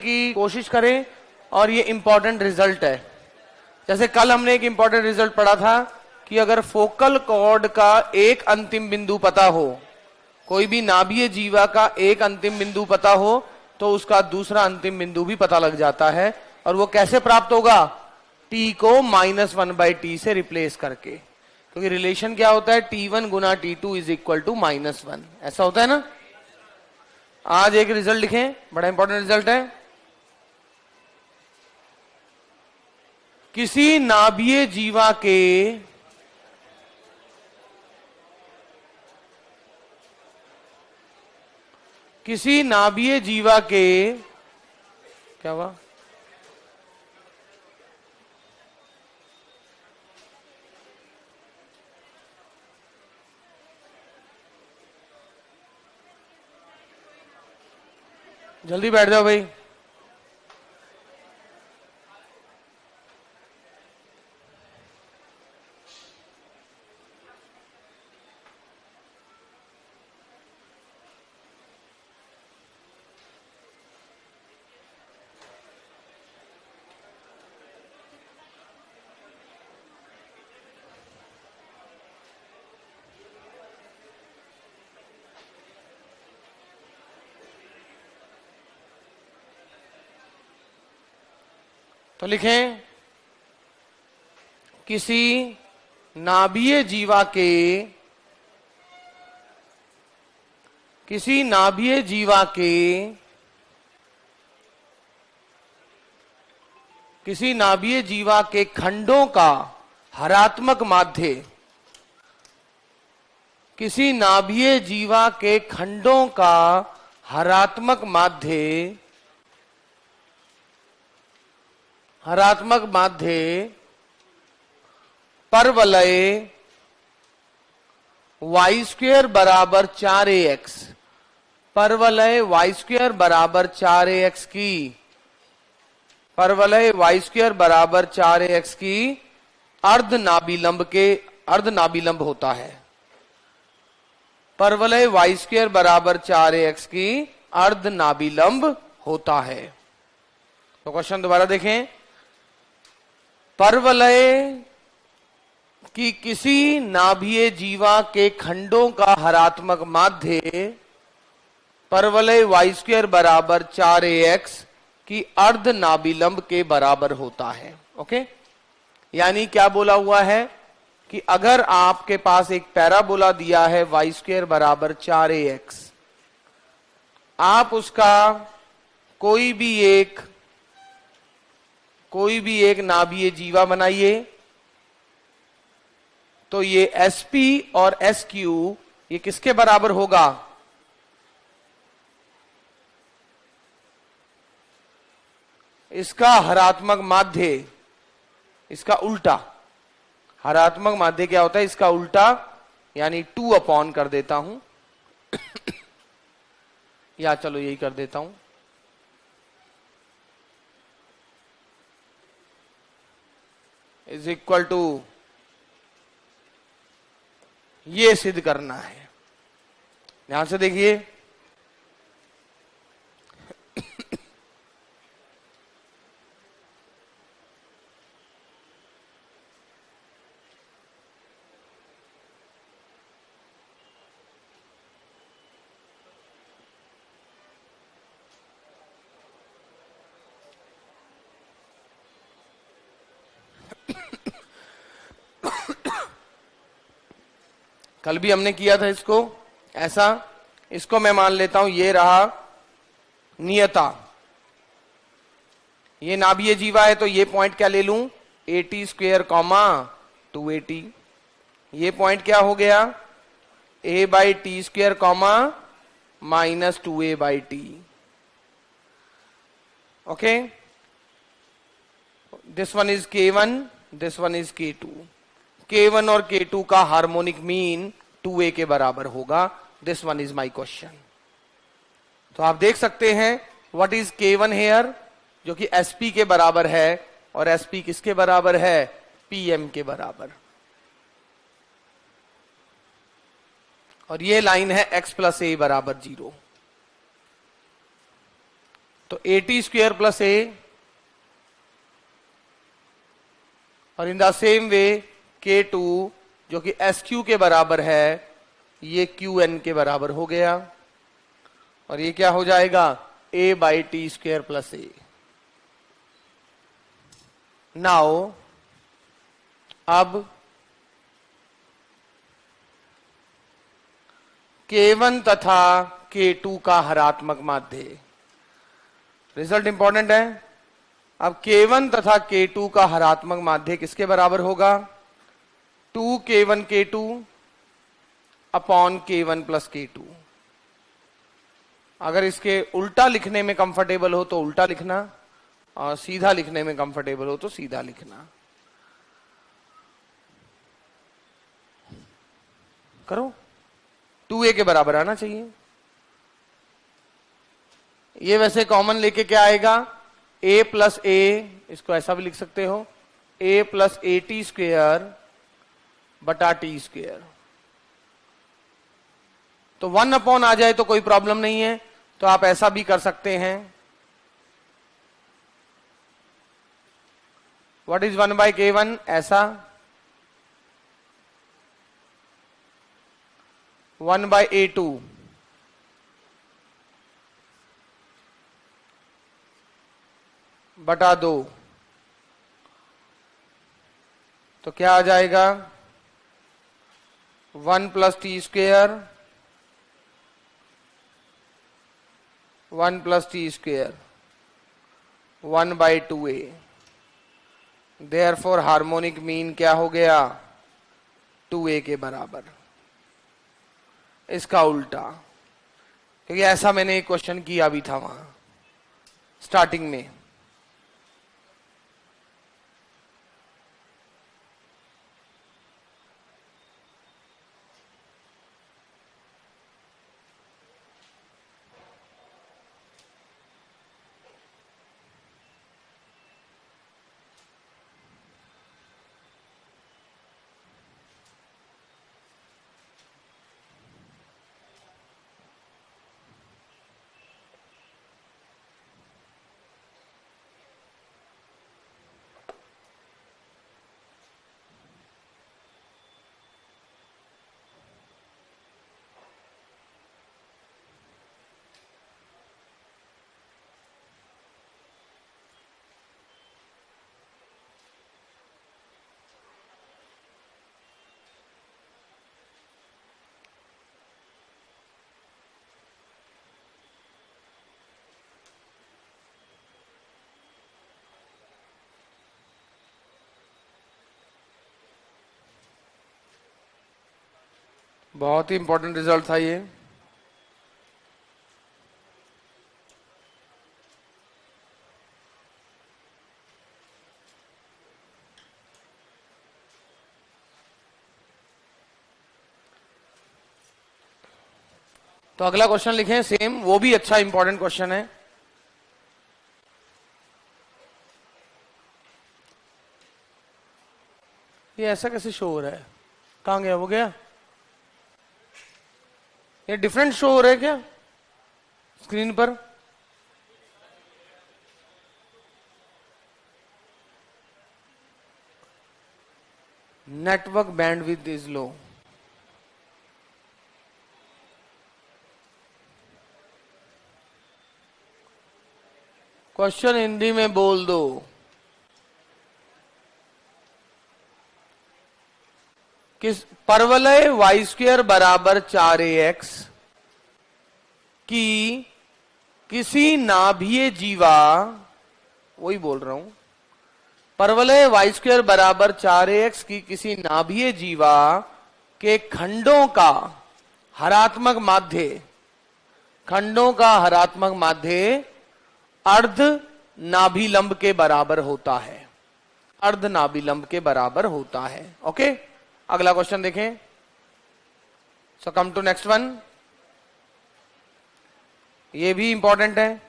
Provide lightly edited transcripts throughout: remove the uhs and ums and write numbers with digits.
की कोशिश करें और ये इंपॉर्टेंट रिजल्ट है। जैसे कल हमने एक इंपॉर्टेंट रिजल्ट पढ़ा था कि अगर फोकल कॉर्ड का एक अंतिम बिंदु पता हो, कोई भी नाभीय जीवा का एक अंतिम बिंदु पता हो, तो उसका दूसरा अंतिम बिंदु भी पता लग जाता है। और वो कैसे प्राप्त होगा? t को -1/t से रिप्लेस करके, क्योंकि रिलेशन क्या होता है? t1 Guna t2 is equal to -1, ऐसा होता है ना। आज एक रिजल्ट लिखें, बड़ा इंपॉर्टेंट रिजल्ट है। किसी नाभीय जीवा के क्या हुआ? जल्दी बैठ जाओ भाई। तो लिखें, किसी नाभीय जीवा के खंडों का हरात्मक माध्य, किसी नाभीय जीवा के खंडों का हरात्मक माध्य परवलय y² बराबर 4ax, परवलय y² बराबर 4ax की, परवलय y² बराबर 4ax की अर्धनाभिलंब होता है। परवलय y² बराबर 4ax की अर्धनाभिलंब होता है। तो क्वेश्चन दोबारा देखें, परवलय कि किसी नाभीय जीवा के खंडों का हरात्मक माध्य परवलय y² बराबर 4ax की अर्धनाभिलंब के बराबर होता है। ओके, यानी क्या बोला हुआ है कि अगर आपके पास एक पैराबोला दिया है y² बराबर 4ax, आप उसका कोई भी एक नाभीय जीवा बनाइए, तो ये SP और SQ ये किसके बराबर होगा? इसका हरात्मक माध्य, इसका उल्टा। हरात्मक माध्य क्या होता है? इसका उल्टा, यानी 2 अपॉन कर देता हूं या चलो यही कर देता हूं, इज इक्वल टू, ये सिद्ध करना है। ध्यान से देखिए, कल भी हमने किया था इसको ऐसा। इसको मैं मान लेता हूं ये रहा नियता। ये नाभीय जीवा है, तो ये पॉइंट क्या ले लूं? AT² 2AT। ये पॉइंट क्या हो गया? a/t² -2a/t। Okay, this one is K1, this one is K2। K1 और K2 का हार्मोनिक मीन 2a के बराबर होगा। This one is my question. तो आप देख सकते हैं व्हाट इज K1 हेयर, जो कि SP के बराबर है, और SP किसके बराबर है? PM के बराबर। और ये लाइन है x + a = 0। तो AT स्क्वेयर प्लस A, और in the same way K2 जो कि SQ के बराबर है, ये QN के बराबर हो गया, और ये क्या हो जाएगा, A by T square plus A। Now अब K1 तथा K2 का हरात्मक माध्य, रिजल्ट इंपॉर्टेंट है। अब K1 तथा K2 का हरात्मक माध्य किसके बराबर होगा, 2K1 K2 upon K1 plus K2। अगर इसके उल्टा लिखने में कंफर्टेबल हो तो उल्टा लिखना, और सीधा लिखने में कंफर्टेबल हो तो सीधा लिखना। करो, 2A के बराबर आना चाहिए। ये वैसे कॉमन लेके क्या आएगा, A प्लस A, इसको ऐसा भी लिख सकते हो, A प्लस AT स्क्वेयर बटा टी स्क्वेयर। तो 1 अपॉन आ जाए तो कोई प्रॉब्लम नहीं है, तो आप ऐसा भी कर सकते हैं। व्हाट इज 1 बाई K1, ऐसा 1 बाई A2 बटा 2, तो क्या आ जाएगा, 1 plus T square 1 plus T square 1 by 2A। Therefore harmonic mean क्या हो गया, 2A के बराबर। इसका उल्टा, क्योंकि ऐसा मैंने एक क्वेश्चन किया भी था वहां स्टार्टिंग में। बहुत ही इंपॉर्टेंट रिजल्ट था ये। तो अगला क्वेश्चन लिखें सेम, वो भी अच्छा इंपॉर्टेंट क्वेश्चन है। ये ऐसा कैसे शो हो रहा है, कहां गया, वो गया, ये डिफरेंट शो हो रहा है क्या स्क्रीन पर। Network bandwidth is low. Question Hindi में बोल दो। किस परवलय वाई स्क्वेयर बराबर 4AX की किसी नाभीय जीवा, वही बोल रहा हूं, परवलय वाई स्क्वेयर बराबर 4AX की किसी नाभीय जीवा के खंडों का हरात्मक माध्य, खंडों का हरात्मक माध्य अर्ध नाभिलंब के बराबर होता है, अर्ध नाभिलंब के बराबर होता है। ओके, अगला क्वेश्चन देखें। सो कम टू नेक्स्ट वन, ये भी इंपॉर्टेंट है,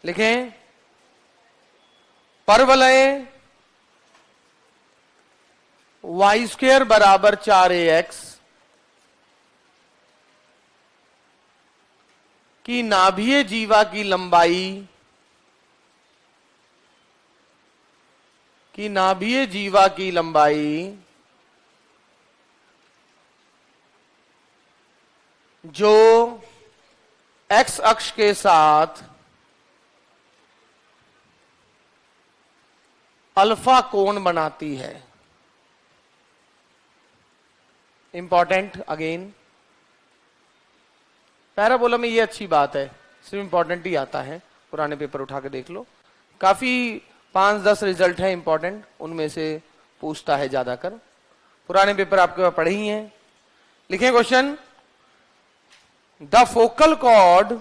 लिखें परवलय वाई स्क्वेयर बराबर 4AX कि नाभीय जीवा की लंबाई, कि नाभीय जीवा की लंबाई जो एक्स अक्ष के साथ अल्फा कोण बनाती है। इंपॉर्टेंट अगेन, पैराबोला में ये अच्छी बात है, सिर्फ इंपॉर्टेंट ही आता है, पुराने पेपर उठा के देख लो, काफी 5-10 रिजल्ट है इंपॉर्टेंट, उनमें से पूछता है ज्यादातर। पुराने पेपर आपके पास पढ़े ही हैं। लिखें क्वेश्चन, द फोकल कॉर्ड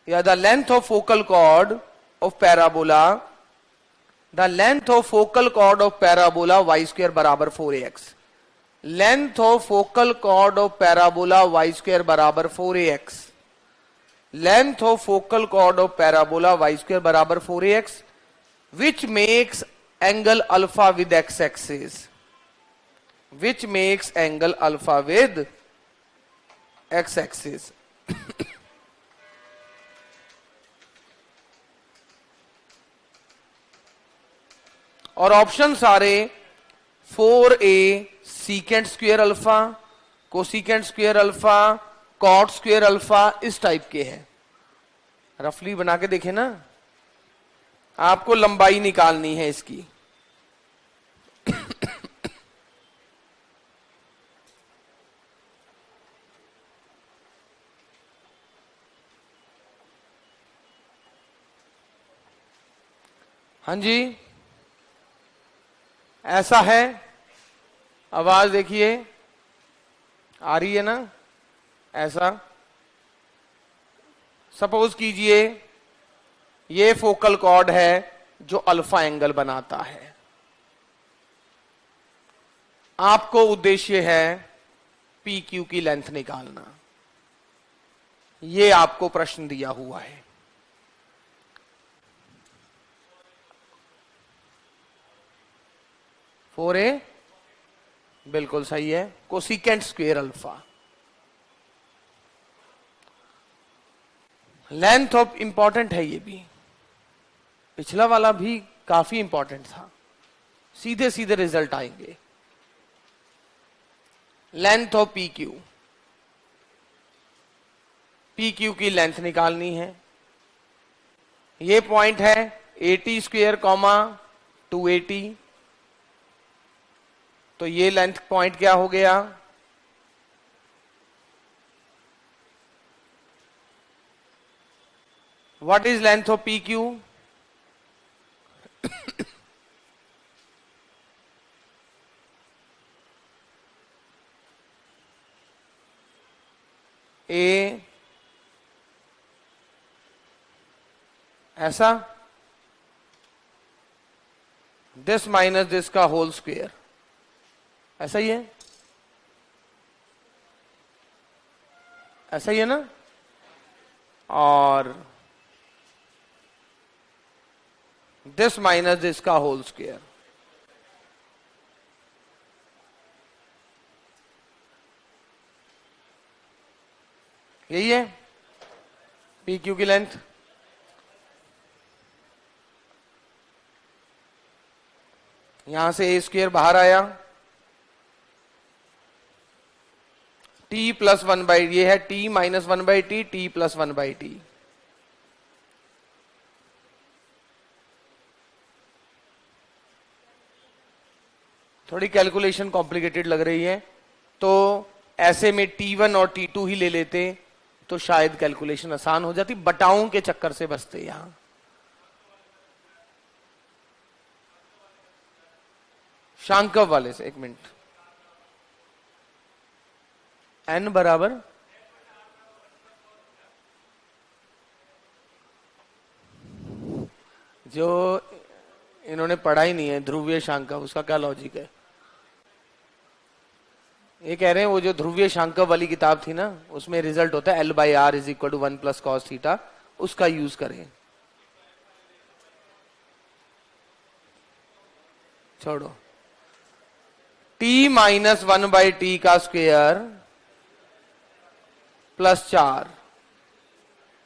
या the length of focal chord of parabola, the length of focal chord of parabola y square बराबर 4ax। Length of focal chord of parabola y square बराबर 4ax। Length of focal chord of parabola y square बराबर 4ax, which makes angle alpha with x axis, which makes angle alpha with x axis. और option सारे 4a secant square alpha, cosecant square alpha, cot square alpha, इस type के हैं। रफली बना के देखें ना, आपको लंबाई निकालनी है इसकी। हाँ जी, ऐसा है, आवाज देखिए आ रही है ना। ऐसा सपोज कीजिए ये फोकल कॉर्ड है जो अल्फा एंगल बनाता है, आपको उद्देश्य है पी क्यू की लेंथ निकालना, ये आपको प्रश्न दिया हुआ है। फोर ए बिल्कुल सही है, cosecant square alpha. Length of important है, ये भी पिछला वाला भी काफी इंपॉर्टेंट था, सीधे सीधे रिजल्ट आएंगे। Length of P Q, P Q की लेंथ निकालनी है। ये पॉइंट है 80 स्क्वायर कॉमा 280, तो ये लेंथ पॉइंट क्या हो गया, what is length of P Q, ए ऐसा, दिस माइनस दिस का होल स्क्वायर, ऐसा ही है, ऐसा ही है ना, और दिस माइनस दिस का होल स्क्वायर, यही है पी क्यू की लेंथ। यहां से ए स्क्वायर बाहर आया, टी प्लस 1/, ये है T minus 1/t, T plus 1/t। थोड़ी कैलकुलेशन कॉम्प्लिकेटेड लग रही है, तो ऐसे में T1 और T2 ही ले लेते तो शायद कैलकुलेशन आसान हो जाती, बटाओं के चक्कर से बचते। यहां शांकव वाले से, एक मिनट, n बराबर जो इन्होंने पढ़ा ही नहीं है ध्रुवीय शांकव, उसका क्या लॉजिक है। ये कह रहे हैं वो जो ध्रुवीय शांकव वाली किताब थी ना, उसमें रिजल्ट होता है L/R = 1 + cos थीटा, उसका यूज करें। छोड़ो, टी माइनस 1/t का स्क्वेयर प्लस 4,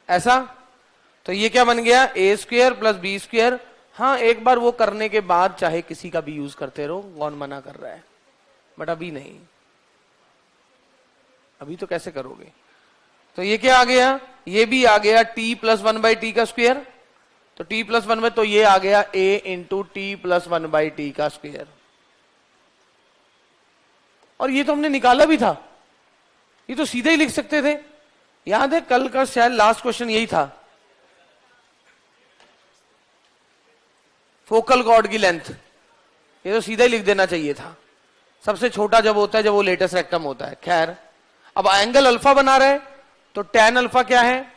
ऐसा। तो ये क्या बन गया, ए स्क्वेयर प्लस बी स्क्वेयर। हाँ, एक बार वो करने के बाद चाहे किसी का भी यूज करते रहो, कौन मना कर रहा है, बट अभी नहीं, अभी तो कैसे करोगे। तो ये क्या आ गया, ये भी आ गया t प्लस 1/t का स्क्वेयर। तो t प्लस 1 में तो ये आ गया a into T plus 1/t का स्क्वेयर। और ये तो हमने निकाला भी था, ये तो सीधे ही लिख सकते थे। याद है कल का शायद लास्ट क्वेश्चन यही था, फोकल कॉर्ड की लेंथ, ये तो सीधा ही लिख देना चाहिए था। सबसे छोटा जब होता है जब वो लेटेस्ट रेक्टम होता है। खैर, अब एंगल अल्फा बना रहे हैं, तो tan अल्फा क्या है,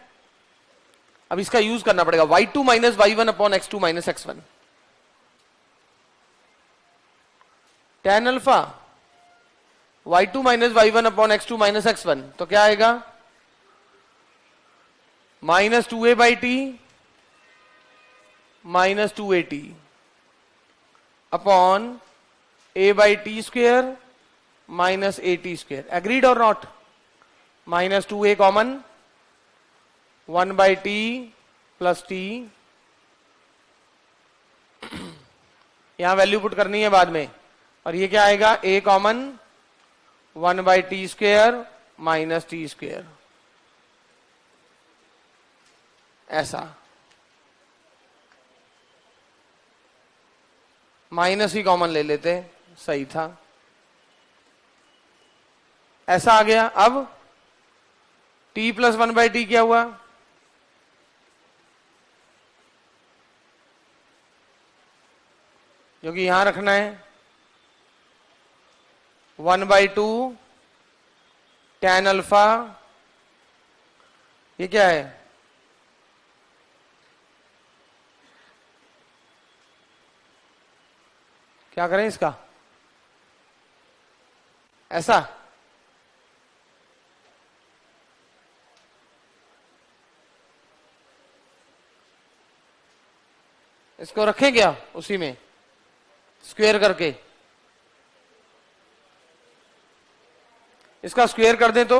अब इसका यूज करना पड़ेगा, y2 minus y1 upon x2 minus x1। tan alpha y2 minus y1 upon x2 minus x1, तो क्या आएगा, minus 2a/t minus 2at upon a/t square minus at square. Agreed और not, minus 2a common, 1/t plus t, यहां value put करनी है बाद में। और ये क्या आएगा, a common 1/t square minus t square, ऐसा। माइनस ही कॉमन ले लेते, सही था, ऐसा आ गया। अब t प्लस 1/t क्या हुआ, जो कि यहां रखना है, 1/2 tan अल्फा, ये क्या है, क्या करें इसका, ऐसा। इसको रखें क्या उसी में, स्क्वायर करके, इसका स्क्वायर कर दें तो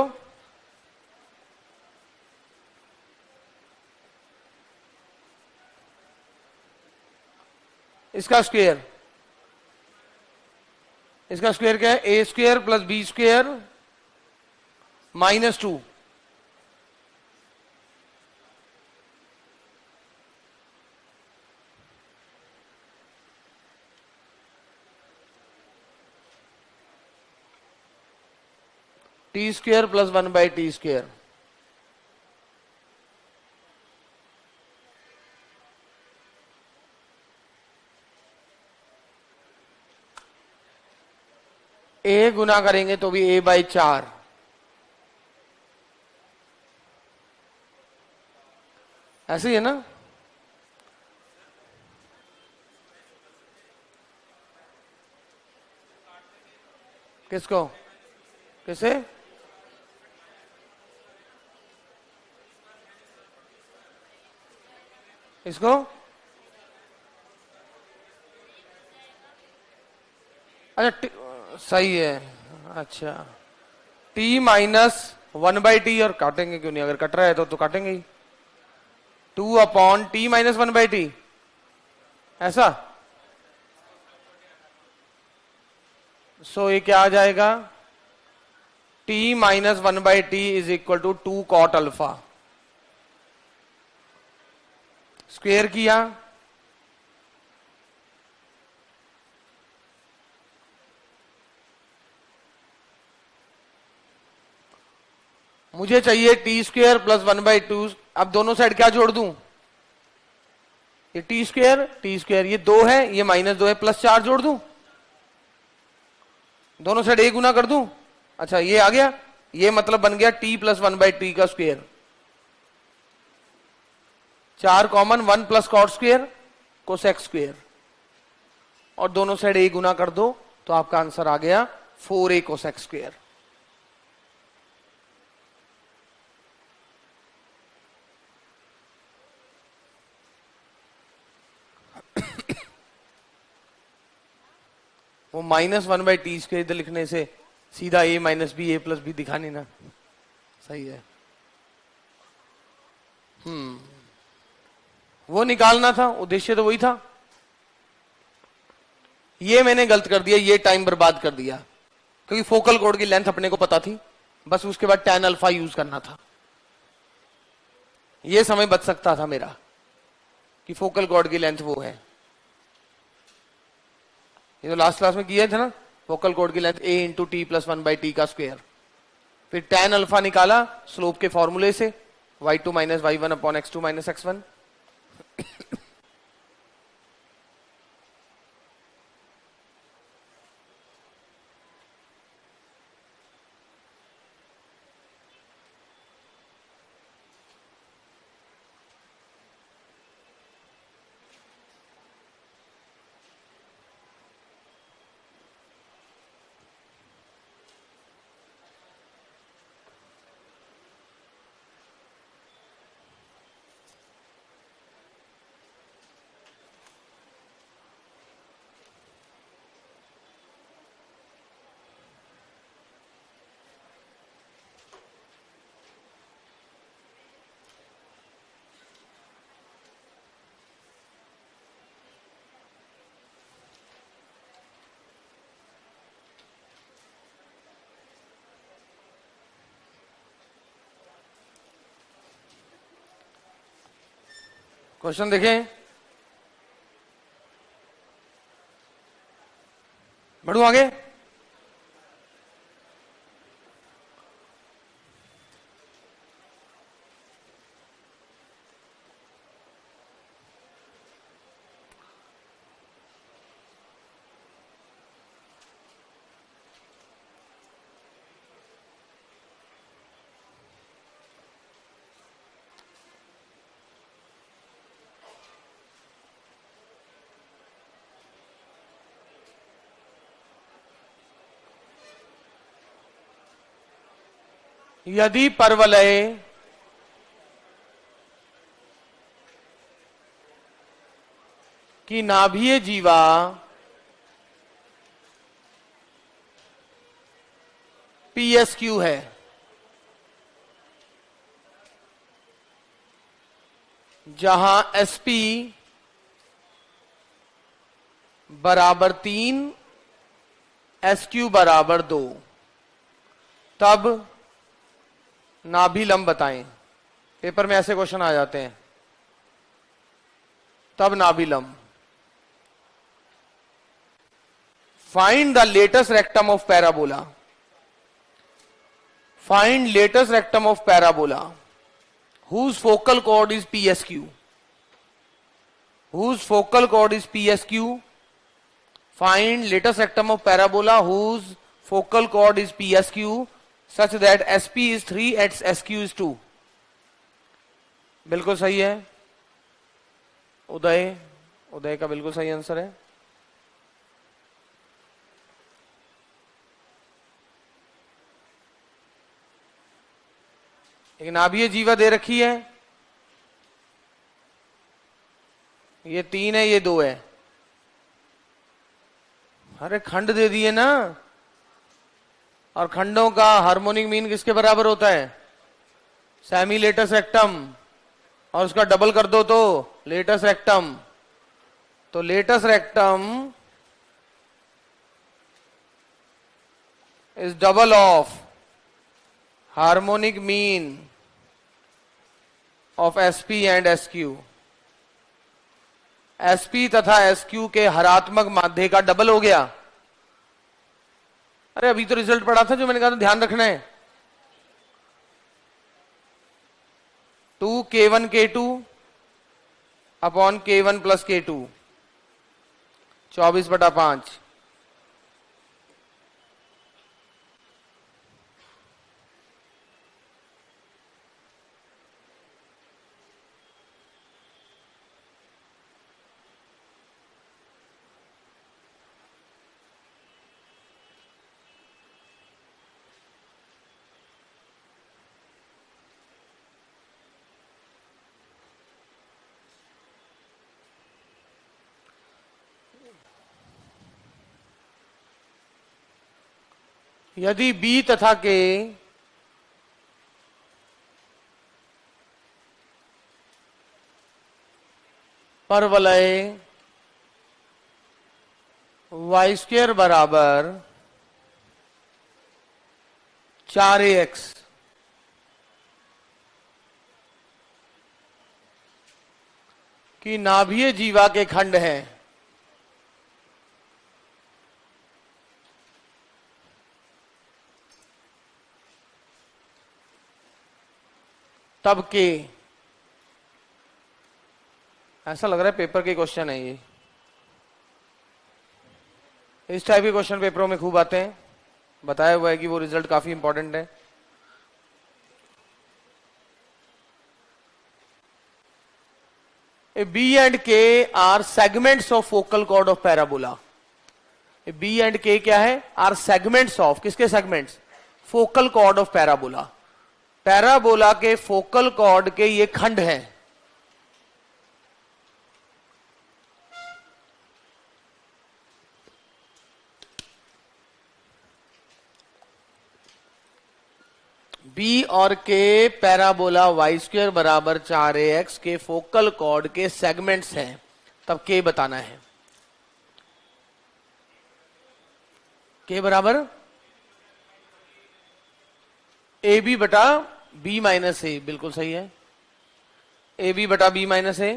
इसका स्क्वायर, इसका स्क्वायर क्या है, A square plus B square minus 2, T square plus 1/t square. A गुना करेंगे तो भी a/4, ऐसे ही है ना। किसको, किसे, इसको, अच्छा सही है, अच्छा t माइनस 1/t, और काटेंगे क्यों नहीं, अगर कट रहा है तो काटेंगे ही, 2 अपॉन t माइनस 1/t, ऐसा। सो ये क्या आ जाएगा, t minus 1/t is equal to 2 cot alpha, square किया, मुझे चाहिए टी स्क्वेयर प्लस 1/2। अब दोनों साइड क्या जोड़ दूं, ये टी स्क्वेयर, ये 2 है, ये -2 है, प्लस 4 जोड़ दूं, दोनों साइड 1 गुना कर दूं। अच्छा ये आ गया, ये मतलब बन गया t प्लस 1/t का square, 4 common, 1 plus cot square cosec square, और दोनों साइड 1 गुना कर दो तो आपका आंसर आ गया 4a कोसेक स्क्वेयर। वो -1/t स्क्वायर इधर लिखने से सीधा a minus B, a plus B दिखानी ना, सही है। वो निकालना था, उद्देश्य तो वही था। ये मैंने गलत कर दिया, ये टाइम बर्बाद कर दिया, क्योंकि फोकल कोड की लेंथ अपने को पता थी, बस उसके बाद tan अल्फा यूज करना था। ये समय बच सकता था मेरा कि फोकल कॉर्ड की लेंथ वो है। ये तो लास्ट क्लास में किया था ना, फोकल कॉर्ड की length a into T plus 1/t का स्क्वायर। फिर tan अल्फा निकाला स्लोप के फॉर्मूले से, y2 minus y1 upon x2 minus x1। Question देखें, बढ़ू आगे। यदि परवलय की नाभीय जीवा PSQ है, जहां SP बराबर 3, SQ बराबर 2, तब नाभि लंब बताएं। पेपर में ऐसे क्वेश्चन आ जाते हैं, तब नाभि लंब। Find the latus rectum of parabola. Find latus rectum of parabola whose focal chord is PSQ. Whose focal chord is PSQ. Find latest rectum of parabola whose focal chord is PSQ such that SP is 3 and SQ is 2. बिल्कुल सही है उदय, उदय का बिल्कुल सही answer है। एक नाभीय जीवा दे रखी है, ये 3 है, ये 2 है। अरे खंड दे दिए ना, और खंडों का हार्मोनिक मीन किसके बराबर होता है? सेमी लेटस रेक्टम, और उसका डबल कर दो तो लेटस रेक्टम। तो latus rectum is double of harmonic mean of SP and SQ। SP तथा SQ के हरात्मक माध्य का डबल हो गया। अरे अभी तो रिजल्ट पड़ा था जो मैंने कहा था ध्यान रखना है। 2K1K2 upon K1 plus K2 24/5। यदि बी तथा के परवलय वाई स्क्वेयर बराबर 4ax की नाभीय जीवा के खंड हैं, तब के, ऐसा लग रहा है पेपर के क्वेश्चन है ये, इस टाइप के क्वेश्चन पेपरों में खूब आते हैं, बताया हुआ है कि वो रिजल्ट काफी इंपॉर्टेंट है। A B and K are segments of focal chord of parabola. A B and K क्या है? Are segments of, किसके segments? Focal chord of parabola. Parabola के फोकल कॉर्ड के ये खंड हैं। बी और के पैराबोला वाई स्क्वेयर बराबर 4ax के फोकल कॉर्ड के सेगमेंट्स हैं, तब के बताना है। के बराबर ए बी बटा बी माइनस ए, बिल्कुल सही है। ए बी बटा बी माइनस ए,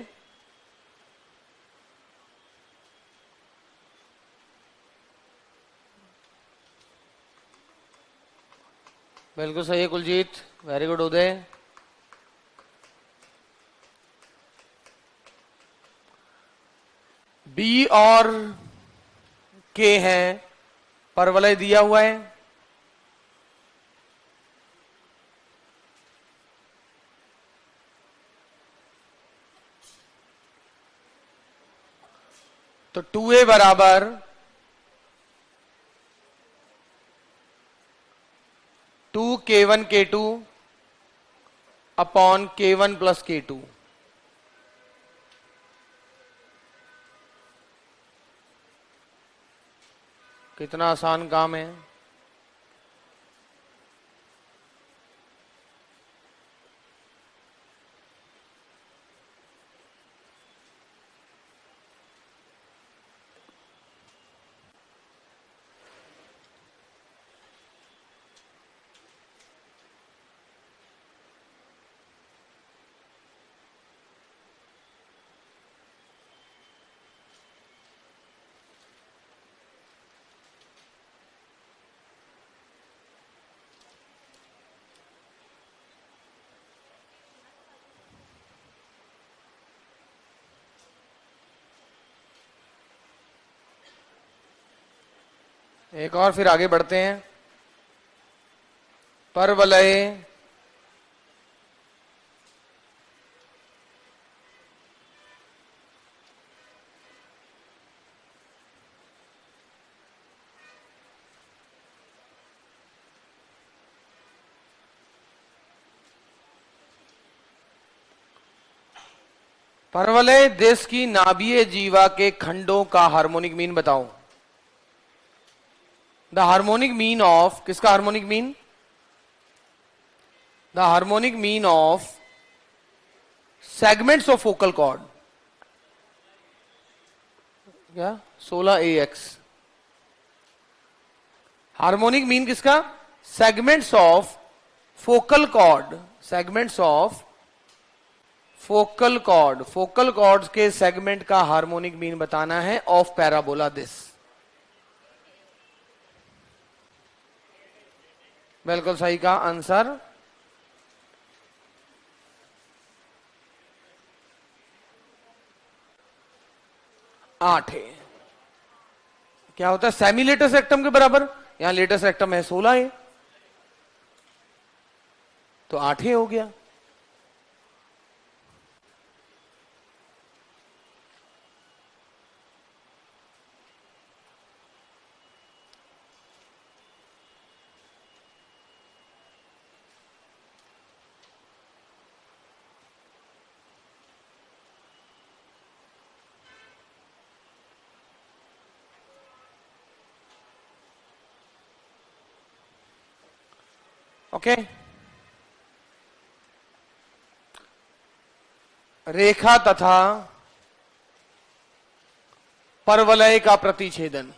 बिल्कुल सही है कुलजीत, वेरी गुड उदय। बी और के हैं, परवलय दिया हुआ है, तो 2a बराबर 2k1k2 upon k1 plus k2। कितना आसान काम है। एक और फिर आगे बढ़ते हैं। परवलय परवलय देश की नाभीय जीवा के खंडों का हार्मोनिक मीन बताओ। द हार्मोनिक मीन ऑफ, किसका harmonic mean? The harmonic mean of segments of focal cord, क्या 16ax। हार्मोनिक मीन किसका? Segments of focal cord, segments of focal cord, focal cord के सेगमेंट का हार्मोनिक मीन बताना है of parabola this. बिल्कुल सही का आंसर 8 है। क्या होता है? सेमी लेटस रेक्टम के बराबर, यहां लेटस रेक्टम है 16 है, तो 8 हो गया। ओके। रेखा तथा परवलय का प्रतिच्छेदन।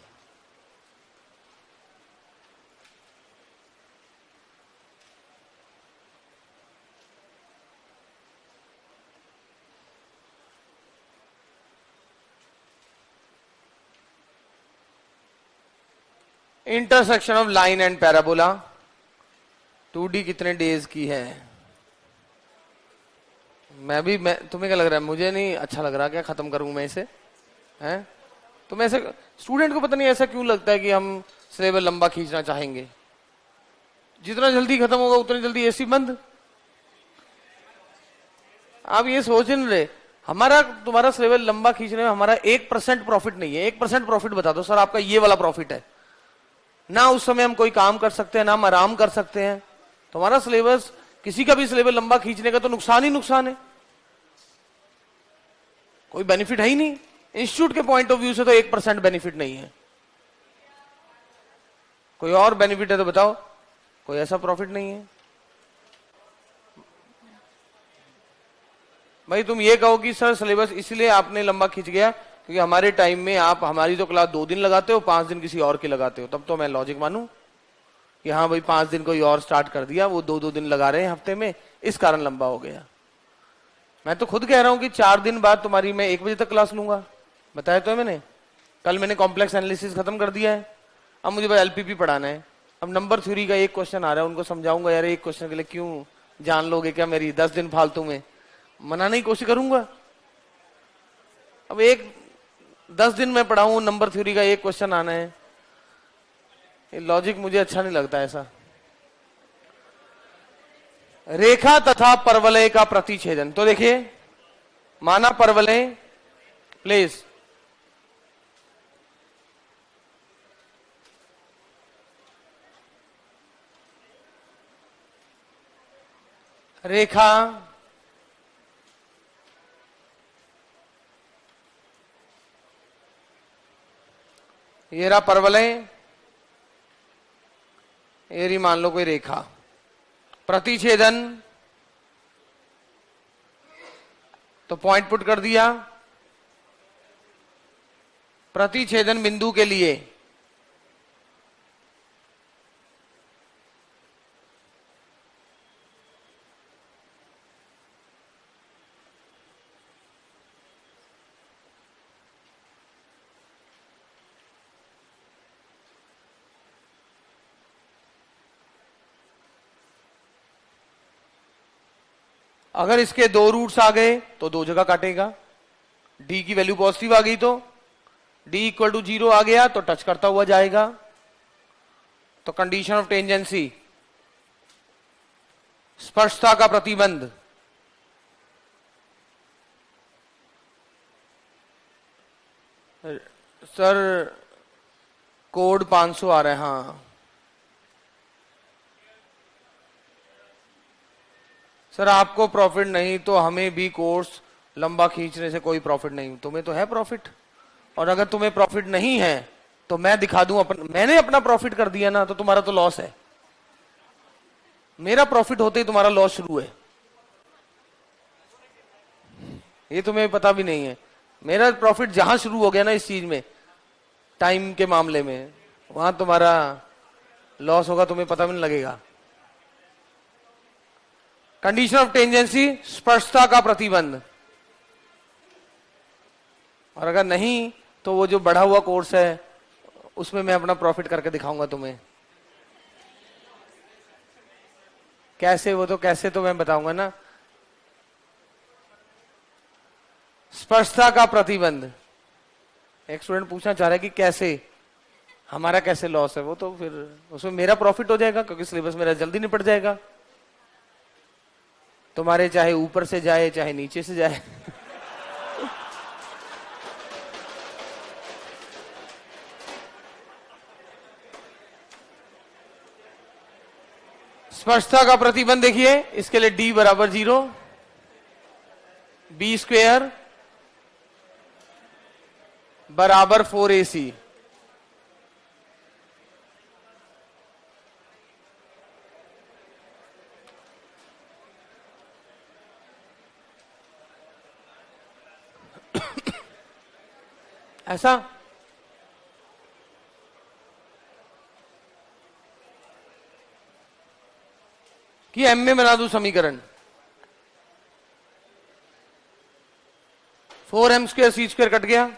Intersection of line and parabola 2D कितने डेज की है? मैं तुम्हें क्या लग रहा है? मुझे नहीं अच्छा लग रहा। क्या खत्म करूं मैं इसे? हैं? तुम ऐसे स्टूडेंट को पता नहीं ऐसा क्यों लगता है कि हम सिलेबस लंबा खींचना चाहेंगे। जितना जल्दी खत्म होगा उतनी जल्दी एसी बंद। आप ये सोच नहीं रहे, हमारा तुम्हारा सिलेबस लंबा खींचने में हमारा 1% प्रॉफिट नहीं है। 1% प्रॉफिट बता दो सर, आपका ये वाला प्रॉफिट है ना। उस समय हम कोई काम कर सकते हैं ना, हम आराम कर सकते हैं। तुम्हारा सिलेबस, किसी का भी सिलेबस लंबा खींचने का तो नुकसान ही नुकसान है, कोई बेनिफिट है ही नहीं। इंस्टीट्यूट के पॉइंट ऑफ व्यू से तो 1% बेनिफिट नहीं है। कोई और बेनिफिट है तो बताओ। कोई ऐसा प्रॉफिट नहीं है भाई। तुम ये कहो कि सर सिलेबस इसलिए आपने लंबा खींच गया क्योंकि हमारे टाइम में आप हमारी तो क्लास 2 दिन लगाते हो, 5 दिन किसी और की लगाते हो, तब तो मैं लॉजिक मानूं कि हाँ भाई 5 दिन कोई और स्टार्ट कर दिया, वो 2-2 दिन लगा रहे हैं हफ्ते में, इस कारण लंबा हो गया। मैं तो खुद कह रहा हूं कि 4 दिन बाद तुम्हारी मैं 1 बजे तक क्लास लूंगा। बताया तो है मैंने। कल मैंने कॉम्प्लेक्स एनालिसिस खत्म कर दिया है, अब मुझे बस एलपीपी पढ़ाना है। अब नंबर थ्योरी का एक क्वेश्चन आ रहा है, उनको समझाऊंगा यार एक क्वेश्चन के लिए क्यों जान लोगे क्या मेरी 10 दिन फालतू में। मनाने की कोशिश करूंगा। अब 10 दिन में पढ़ाऊं, नंबर थ्योरी का एक क्वेश्चन आना है, ये लॉजिक मुझे अच्छा नहीं लगता ऐसा। रेखा तथा परवलय का प्रतिच्छेदन। तो देखिए, माना परवलय प्लीज, रेखा ये रहा परवलय, ये रही मान लो कोई रेखा। प्रतिच्छेदन तो पॉइंट पुट कर दिया। प्रतिच्छेदन बिंदु के लिए अगर इसके 2 रूट्स आ गए तो 2 जगह काटेगा। डी की वैल्यू पॉजिटिव आ गई तो डी इक्वल टू 0 आ गया तो टच करता हुआ जाएगा। तो कंडीशन ऑफ टेंजेंसी, स्पर्शता का प्रतिबंध, सर कोड 500 आ रहा है। हाँ सर, आपको प्रॉफिट नहीं तो हमें भी कोर्स लंबा खींचने से कोई प्रॉफिट नहीं। तुम्हें तो है प्रॉफिट, और अगर तुम्हें प्रॉफिट नहीं है तो मैं दिखा दूं मैंने अपना प्रॉफिट कर दिया ना, तो तुम्हारा तो लॉस है। मेरा प्रॉफिट होते ही तुम्हारा लॉस शुरू है, ये तुम्हें पता भी नहीं है। मेरा प्रॉफिट जहां शुरू हो गया ना इस चीज में, टाइम के मामले में, वहां तुम्हारा लॉस होगा, तुम्हें पता भी नहीं लगेगा। कंडीशन ऑफ टेंजेंसी, स्पर्शता का प्रतिबंध, और अगर नहीं तो वो जो बढ़ा हुआ कोर्स है उसमें मैं अपना प्रॉफिट करके दिखाऊंगा तुम्हें। कैसे, वो तो कैसे तो मैं बताऊंगा ना। स्पर्शता का प्रतिबंध, एक स्टूडेंट पूछना चाह रहा है कि कैसे, हमारा कैसे लॉस है, वो तो फिर उसमें मेरा प्रॉफिट हो जाएगा क्योंकि सिलेबस मेरा जल्दी निपट जाएगा। तुम्हारे चाहे ऊपर से जाए चाहे नीचे से जाए स्पर्शता का प्रतिबंध देखिए, इसके लिए d बराबर 0, b स्क्वेयर बराबर 4ac। ऐसा कि m में बना दूं समीकरण 4m² c² कट गया,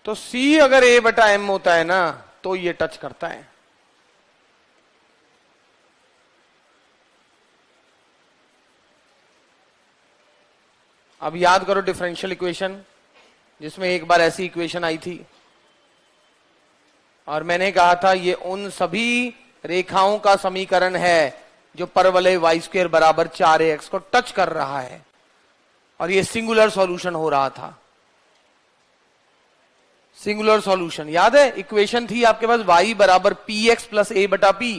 तो c अगर a बटा m होता है ना तो ये टच करता है। अब याद करो डिफरेंशियल इक्वेशन, जिसमें एक बार ऐसी इक्वेशन आई थी और मैंने कहा था ये उन सभी रेखाओं का समीकरण है जो परवलय y² बराबर 4ax को टच कर रहा है और ये सिंगुलर सॉल्यूशन हो रहा था। सिंगुलर सॉल्यूशन याद है, इक्वेशन थी आपके पास y बराबर px प्लस a बटा p,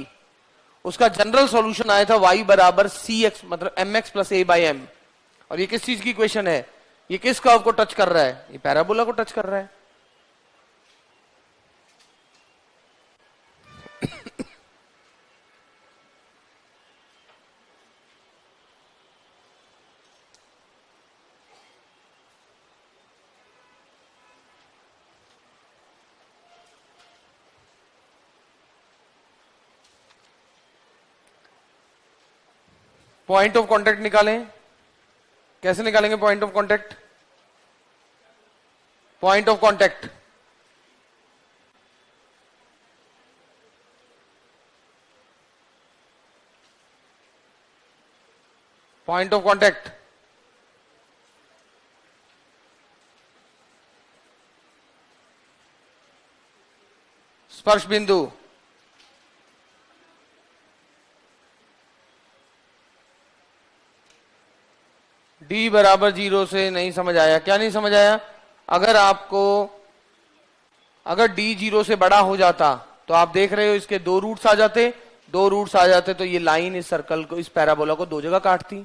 उसका जनरल सॉल्यूशन आया था y बराबर cx मतलब mx plus a by m। और ये किस चीज की इक्वेशन है, ये किस कर्व को टच कर रहा है, ये पैराबोला को टच कर रहा है। पॉइंट ऑफ कांटेक्ट निकालें, कैसे निकालेंगे point of contact? Point of contact point of contact स्पर्श बिंदु, d बराबर 0 से नहीं समझ आया, क्या नहीं समझ आया? अगर आपको अगर d 0 से बड़ा हो जाता तो आप देख रहे हो इसके दो रूट्स आ जाते, दो रूट्स आ जाते तो ये लाइन इस सर्कल को, इस पैराबोला को दो जगह काटती।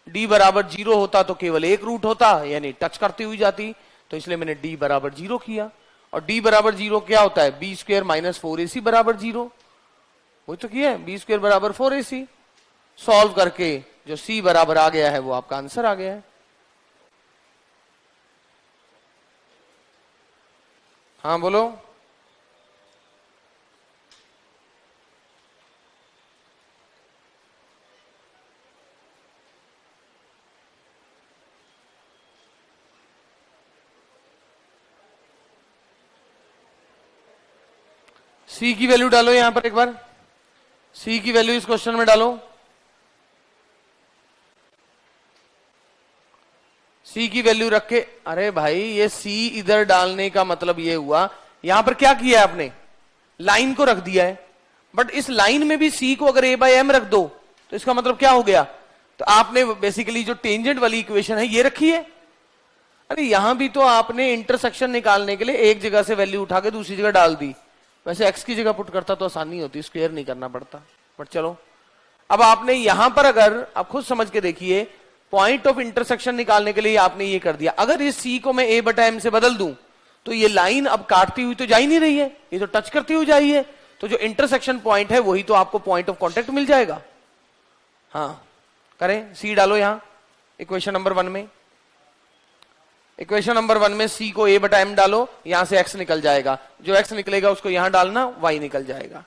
d बराबर 0 होता तो केवल एक रूट होता, यानी टच करती हुई जाती, तो इसलिए मैंने d बराबर 0 किया। और d बराबर 0 क्या होता है, b² माइनस 4ac बराबर 0, वही तो किया है, b² बराबर 4ac। सॉल्व करके जो c बराबर आ गया है वो आपका आंसर आ गया है। हाँ बोलो। c की वैल्यू डालो यहां पर एक बार, c की वैल्यू इस क्वेश्चन में डालो। c की वैल्यू रख के, अरे भाई ये c इधर डालने का मतलब ये हुआ, यहां पर क्या किया है आपने, लाइन को रख दिया है, बट इस लाइन में भी c को अगर a बाई m रख दो तो इसका मतलब क्या हो गया, तो आपने बेसिकली जो टेंजेंट वाली इक्वेशन है ये रखी है। अरे यहां भी तो आपने इंटरसेक्शन निकालने के लिए एक जगह से वैल्यू उठा के दूसरी जगह डाल दी, वैसे x की जगह पुट करता तो आसानी होती, स्क्वायर नहीं करना पड़ता, बट चलो। अब आपने यहां पर अगर आप खुद समझ के देखिए, पॉइंट ऑफ इंटरसेक्शन निकालने के लिए आपने ये कर दिया, अगर इस c को मैं a बटा m से बदल दूं तो ये लाइन अब काटती हुई तो जा ही नहीं रही है, ये तो टच करती हुई जा रही है, तो जो इंटरसेक्शन पॉइंट है वही तो आपको पॉइंट ऑफ कांटेक्ट मिल जाएगा। हाँ करें, c डालो यहां इक्वेशन नंबर 1 में, इक्वेशन नंबर 1 में c को a बटा m डालो, यहां से x निकल जाएगा, जो x निकलेगा उसको यहां डालना, y निकल जाएगा।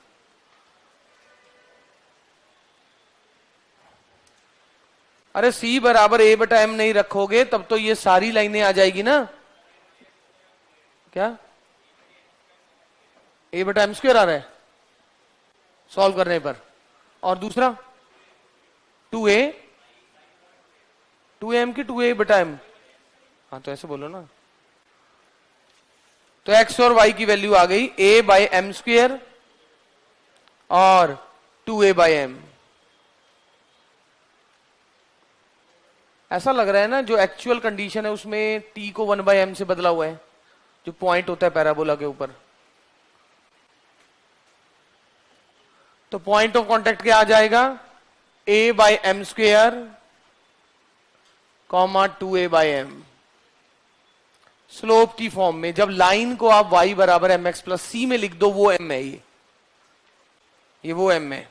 अरे c बराबर a बटा m नहीं रखोगे तब तो ये सारी लाइनें आ जाएगी ना, क्या a बटा m स्क्वायर आ रहा है सॉल्व करने पर, और दूसरा 2a की 2a बटा m, हाँ तो ऐसे बोलो ना, तो x और y की वैल्यू आ गई a बाई m स्क्वायर और 2a बाई m। ऐसा लग रहा है ना जो एक्चुअल कंडीशन है उसमें t को 1 बाई m से बदला हुआ है, जो पॉइंट होता है पैराबोला के ऊपर। तो पॉइंट ऑफ कांटेक्ट क्या आ जाएगा, a by m square comma 2a by m। Slope की फॉर्म में। जब लाइन को आप y बराबर एम एक्स प्लस सी में लिख दो, वो m है, ये वो m है।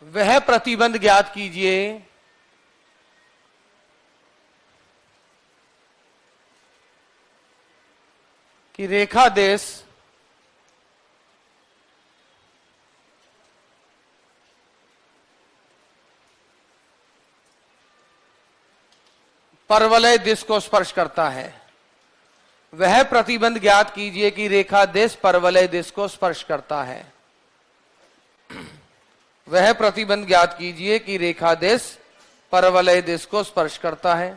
वह प्रतिबंध ज्ञात कीजिए कि रेखा देश परवलय दिश को स्पर्श करता है। वह प्रतिबंध ज्ञात कीजिए कि रेखा देश परवलय दिश को स्पर्श करता है। वह प्रतिबंध ज्ञात कीजिए कि रेखा देश परवलय दिश को स्पर्श करता है।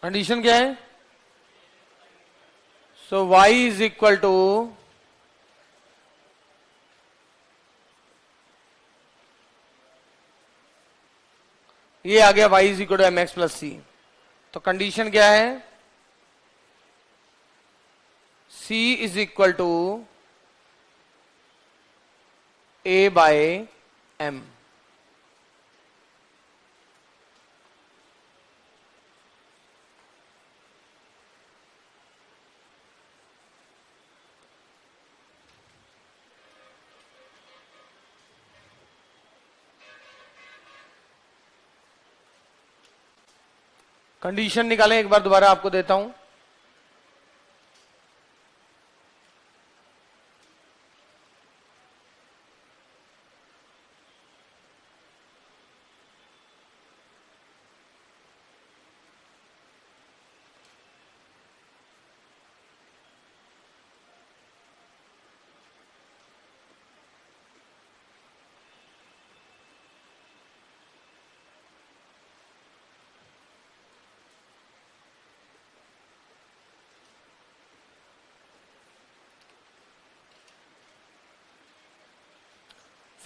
कंडीशन क्या है? So y is equal to ये आ गया y is equal to M x plus C. तो कंडीशन क्या है? c is equal to a by m। Condition निकालें, एक बार दोबारा आपको देता हूं।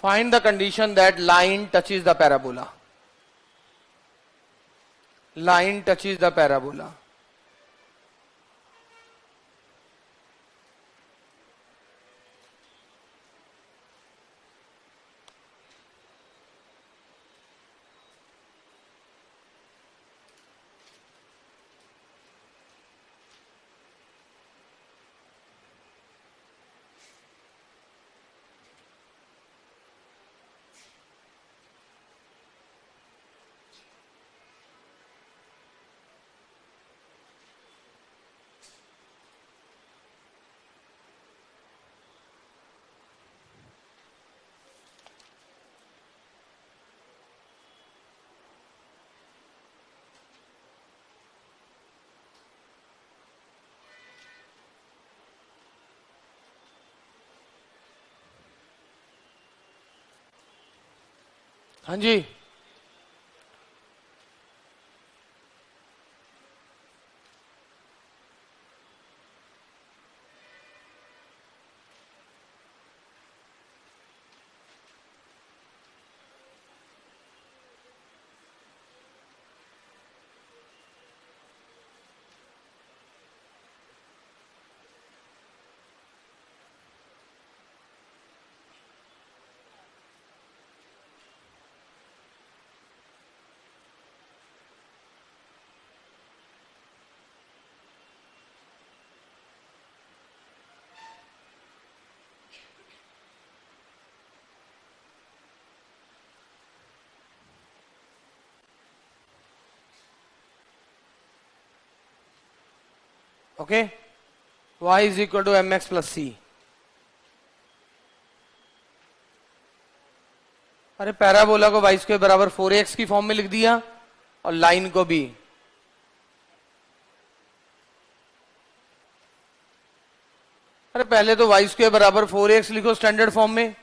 Find the condition that line touches the parabola. Line touches the parabola. हाँ जी, okay, y is equal to M x plus C. अरे पैराबोला को y स्क्वायर बराबर 4ax की फॉर्म में लिख दिया और लाइन को भी। अरे पहले तो y स्क्वायर बराबर 4ax लिखो स्टैंडर्ड फॉर्म में,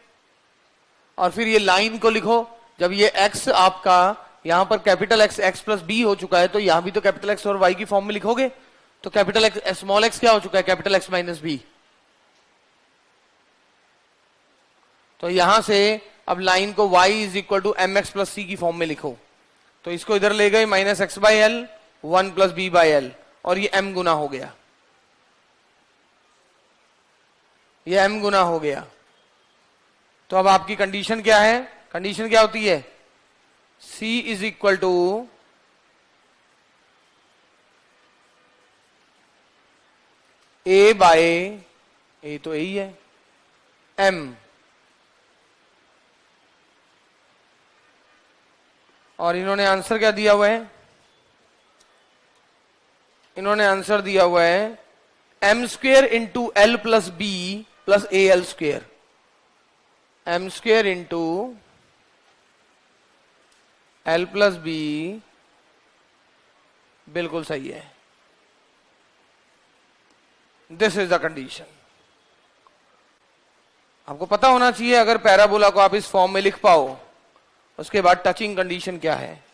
और फिर ये लाइन को लिखो। जब ये x आपका यहां पर capital x x plus B हो चुका है, तो यहां भी तो कैपिटल x और y की फॉर्म में लिखोगे। तो कैपिटल x स्मॉल x क्या हो चुका है? Capital x minus B. तो यहां से अब लाइन को y is equal to M x plus C की फॉर्म में लिखो। तो इसको इधर ले गए minus X by L, 1 plus B by L, और ये m गुना हो गया, ये m गुना हो गया। तो अब आपकी कंडीशन क्या है? कंडीशन क्या होती है? c is equal to a by a, तो यही है m, और इन्होंने आंसर क्या दिया हुआ है? इन्होंने आंसर दिया हुआ है M square into L plus B plus A L square. M square into L plus B, बिल्कुल सही है। This is the condition. आपको पता होना चाहिए, अगर पैराबोला को आप इस फॉर्म में लिख पाओ, उसके बाद टचिंग कंडीशन क्या है।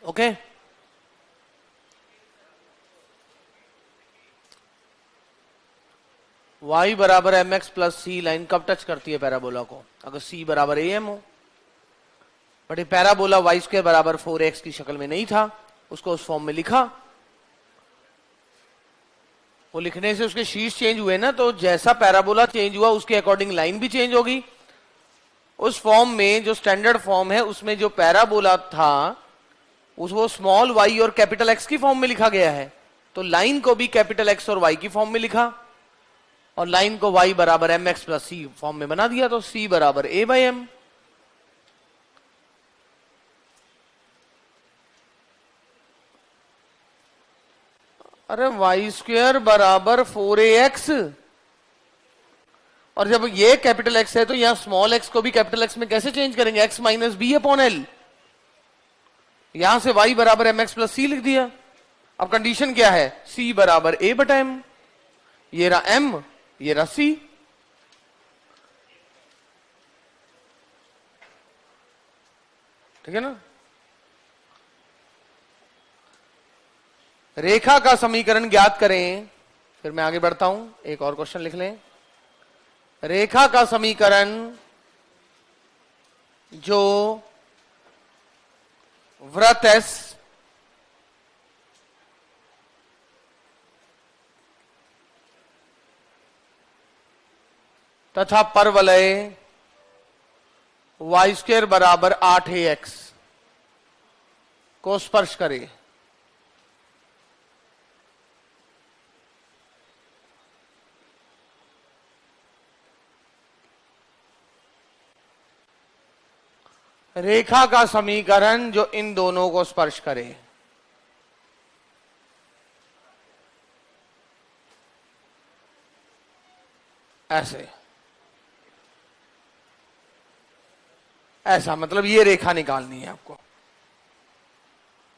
ओके, y बराबर एम एक्स प्लस सी लाइन कब टच करती है पैराबोला को? अगर c बराबर ए एम हो। बट ये पैराबोला y स्क्वायर बराबर 4x की शक्ल में नहीं था, उसको उस फॉर्म में लिखा। वो लिखने से उसके शीट्स चेंज हुए ना, तो जैसा पैराबोला चेंज हुआ उसके अकॉर्डिंग लाइन भी चेंज होगी। उस फॉर्म में जो स्टैंडर्ड फॉर्म है, उसमें जो पैराबोला था वो स्मॉल y और कैपिटल x की फॉर्म में लिखा गया है। तो लाइन को भी कैपिटल x और y की फॉर्म में लिखा, और लाइन को y बराबर एम एक्स प्लस सी फॉर्म में बना दिया। तो c बराबर a बाई एम। अरे y स्क्वेयर बराबर 4ax, और जब ये कैपिटल x है तो यहां स्मॉल x को भी कैपिटल x में कैसे चेंज करेंगे? x minus B upon L. यहां से y बराबर एम एक्स प्लस सी लिख दिया। अब कंडीशन क्या है? c बराबर a बटा m। ये रहा m, ये रहा c। ठीक है ना? रेखा का समीकरण ज्ञात करें। फिर मैं आगे बढ़ता हूं, एक और क्वेश्चन लिख लें। रेखा का समीकरण जो वृत्त S तथा परवलय y स्क्वेयर बराबर 8ax को स्पर्श करे। रेखा का समीकरण जो इन दोनों को स्पर्श करे। ऐसे, ऐसा मतलब ये रेखा निकालनी है आपको।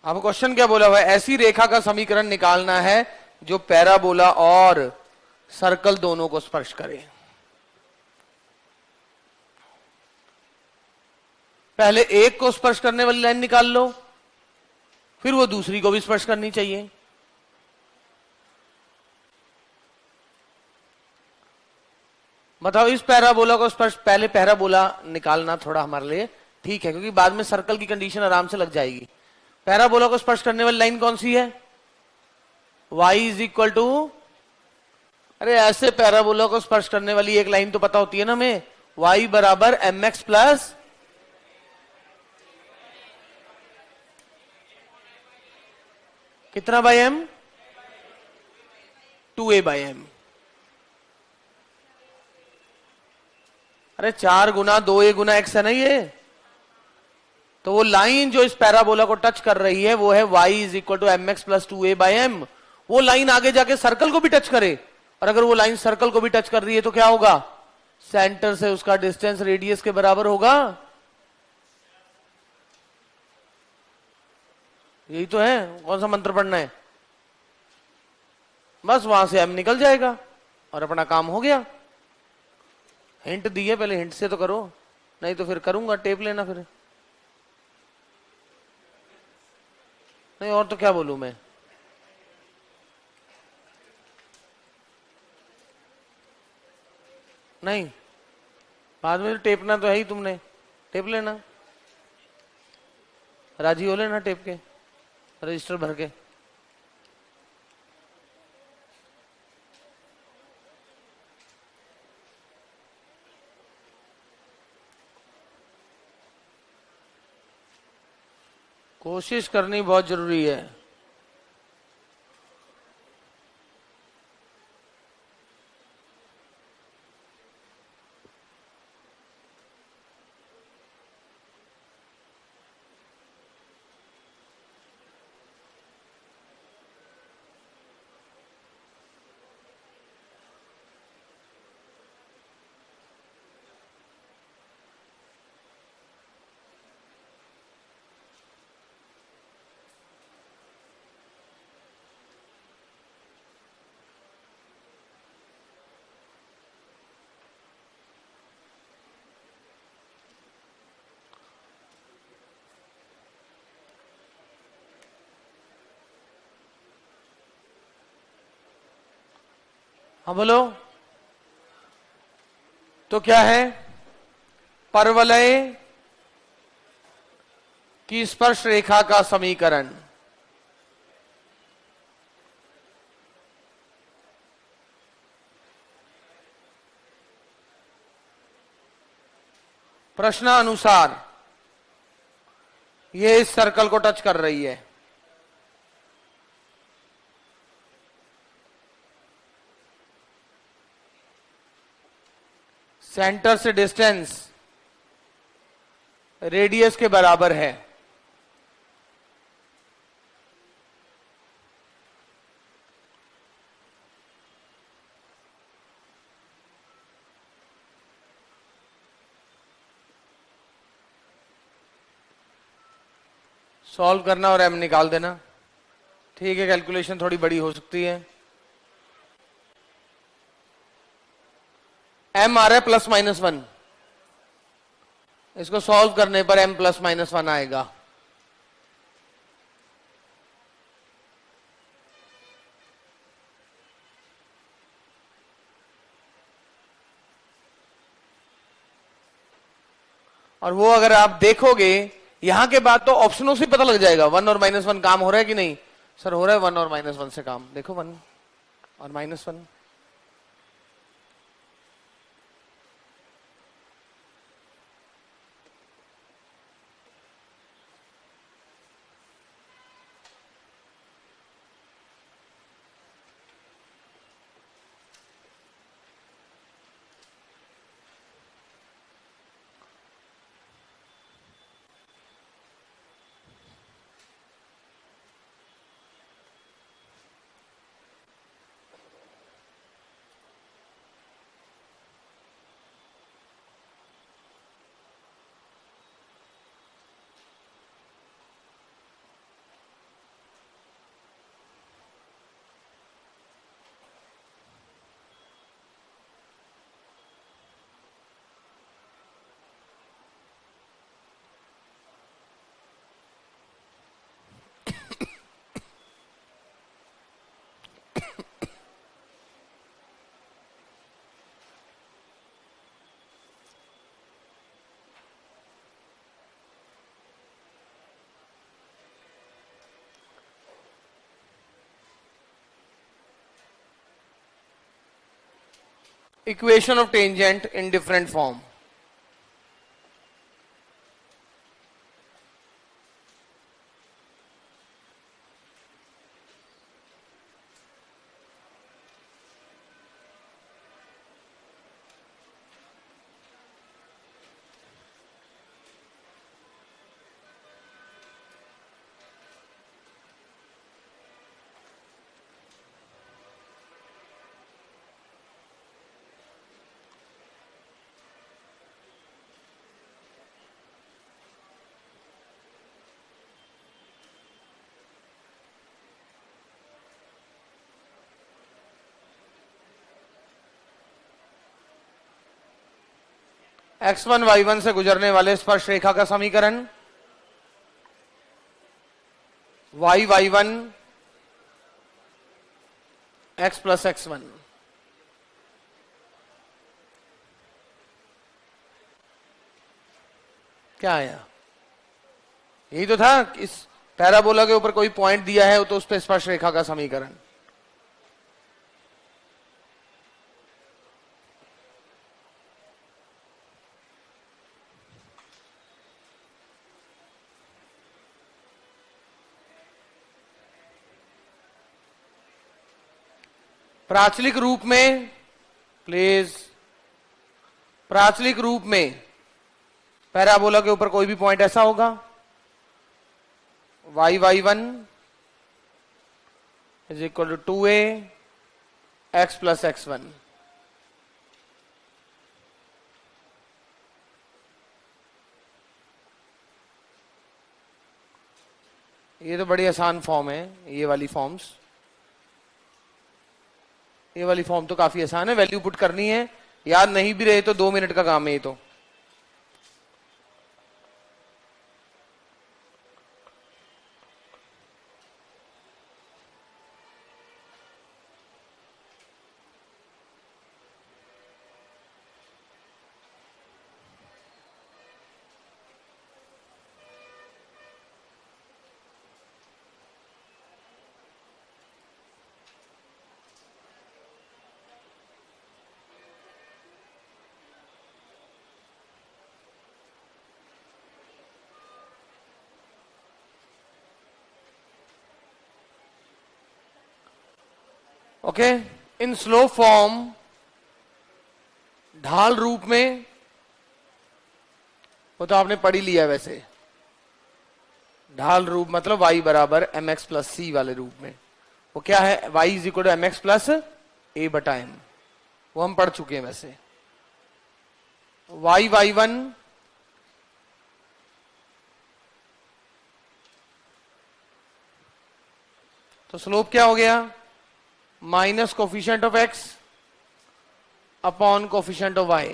अब क्वेश्चन क्या बोला हुआ है? ऐसी रेखा का समीकरण निकालना है जो पैराबोला और सर्कल दोनों को स्पर्श करे। पहले एक को स्पर्श करने वाली लाइन निकाल लो, फिर वो दूसरी को भी स्पर्श करनी चाहिए। बताओ, इस पैराबोला को स्पर्श, पहले पैराबोला निकालना थोड़ा हमारे लिए ठीक है, क्योंकि बाद में सर्कल की कंडीशन आराम से लग जाएगी। पैराबोला को स्पर्श करने वाली लाइन कौन सी है? y इज इक्वल टू, अरे ऐसे पैराबोला को स्पर्श करने वाली एक लाइन तो पता होती है ना हमें, y बराबर एम एक्स प्लस, कितना by M? 2a by M. अरे 4 गुना 2a गुना x है ना ये। तो वो लाइन जो इस पैराबोला को टच कर रही है वो है y is equal to M x plus 2a by M. वो लाइन आगे जाके सर्कल को भी टच करे, और अगर वो लाइन सर्कल को भी टच कर रही है तो क्या होगा? सेंटर से उसका डिस्टेंस रेडियस के बराबर होगा। यही तो है, कौन सा मंत्र पढ़ना है? बस वहां से m निकल जाएगा और अपना काम हो गया। हिंट दिए, पहले हिंट से तो करो, नहीं तो फिर करूंगा टेप लेना फिर। नहीं और तो क्या बोलूं मैं। नहीं, बाद में तो टेपना तो है ही, तुमने टेप लेना, राजी हो लेना टेप के, रजिस्टर भर के। कोशिश करनी बहुत जरूरी है। हाँ बोलो। तो क्या है? परवलय की स्पर्श रेखा का समीकरण। प्रश्नानुसार ये इस सर्कल को टच कर रही है। सेंटर से डिस्टेंस रेडियस के बराबर है। सॉल्व करना और m निकाल देना। ठीक है, कैलकुलेशन थोड़ी बड़ी हो सकती है। m आ रहा है +-1, इसको सॉल्व करने पर m +-1 आएगा। और वो अगर आप देखोगे यहां के बाद तो ऑप्शनों से पता लग जाएगा 1 और -1 काम हो रहा है कि नहीं। सर हो रहा है 1 और -1 से काम, देखो 1 और -1। Equation of tangent in different form. x1 y1 से गुजरने वाले स्पर्श रेखा का समीकरण y1 x प्लस x1। क्या आया? यही तो था, इस पैराबोला के ऊपर कोई पॉइंट दिया है तो उस पर स्पर्श रेखा का समीकरण। प्राचलिक रूप में, प्लीज, प्राचलिक रूप में पैराबोला के ऊपर कोई भी पॉइंट ऐसा होगा y1 is equal to 2a x plus x1। ये तो बड़ी आसान फॉर्म है, ये वाली फॉर्म्स, ये वाली फॉर्म तो काफी आसान है, वैल्यू पुट करनी है, याद नहीं भी रहे तो 2 मिनट का काम है ये तो। ओके, इन स्लो फॉर्म, ढाल रूप में, वो तो आपने पढ़ ही लिया वैसे, ढाल रूप मतलब y बराबर एम एक्स प्लस सी वाले रूप में। वो क्या है? y is equal to M x plus A बटा एम, वो हम पढ़ चुके हैं वैसे। y1 तो स्लोप क्या हो गया? Minus coefficient of x upon coefficient of y।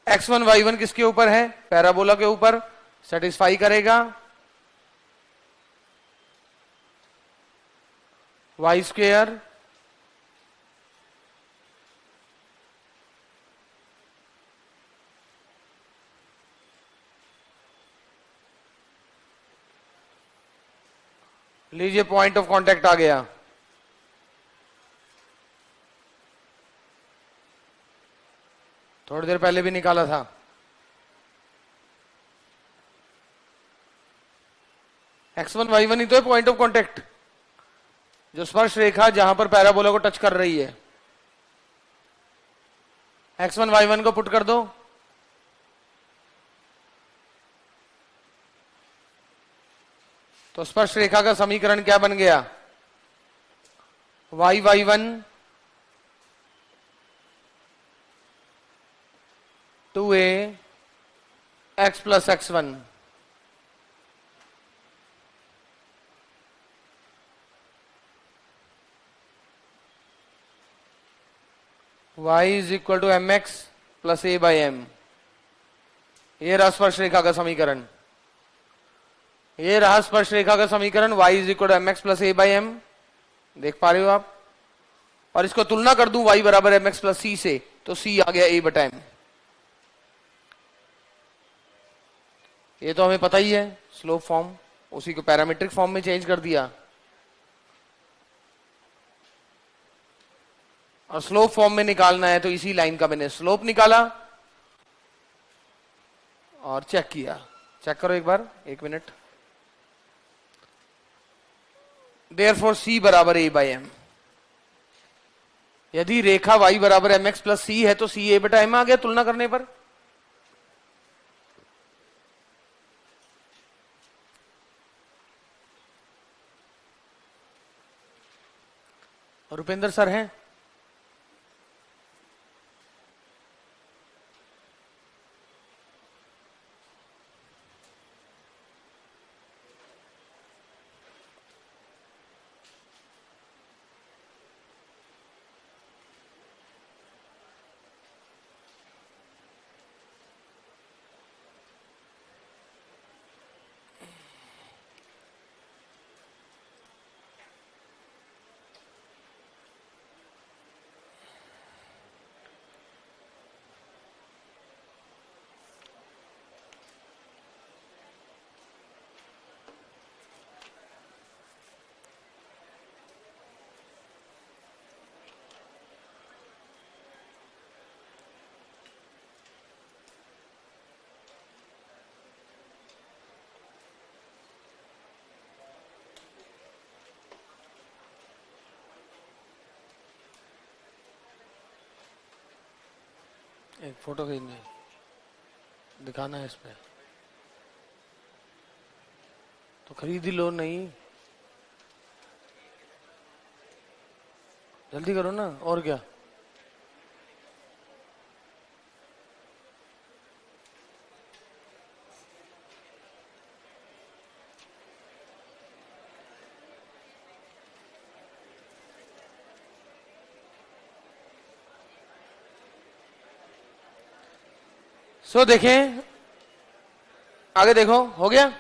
x1 y1 किसके ऊपर है? पैराबोला के ऊपर, सेटिस्फाई करेगा y स्क्वेयर लीजिए पॉइंट ऑफ कांटेक्ट आ गया। थोड़ी देर पहले भी निकाला था। x1 y1 ही तो है पॉइंट ऑफ कांटेक्ट, जो स्पर्श रेखा जहां पर पैराबोला को टच कर रही है। x1 y1 को पुट कर दो, तो स्पर्श रेखा का समीकरण क्या बन गया? y1 2a x plus x1। y is equal to M x plus A by M. ये रहा स्पर्श रेखा का समीकरण, ये रहा स्पर्श रेखा का समीकरण y is equal to M x plus A by M. देख पा रहे हो आप? और इसको तुलना कर दूं y बराबर एम एक्स प्लस सी से, तो c आ गया a बटा एम। ये तो हमें पता ही है, स्लोप फॉर्म, उसी को पैरामीट्रिक फॉर्म में चेंज कर दिया। और स्लोप फॉर्म में निकालना है तो इसी लाइन का मैंने स्लोप निकाला और चेक किया। चेक करो एक बार, 1 मिनट। देयरफॉर c बराबर a बाई एम। यदि रेखा y बराबर एम एक्स प्लस सी है तो c a बटा एम आ गया तुलना करने पर। रुपेंद्र सर हैं? एक फोटो खींचनी दिखाना है इस पे, तो खरीद ही लो। नहीं जल्दी करो ना, और क्या। सो देखें, आगे देखो, हो गया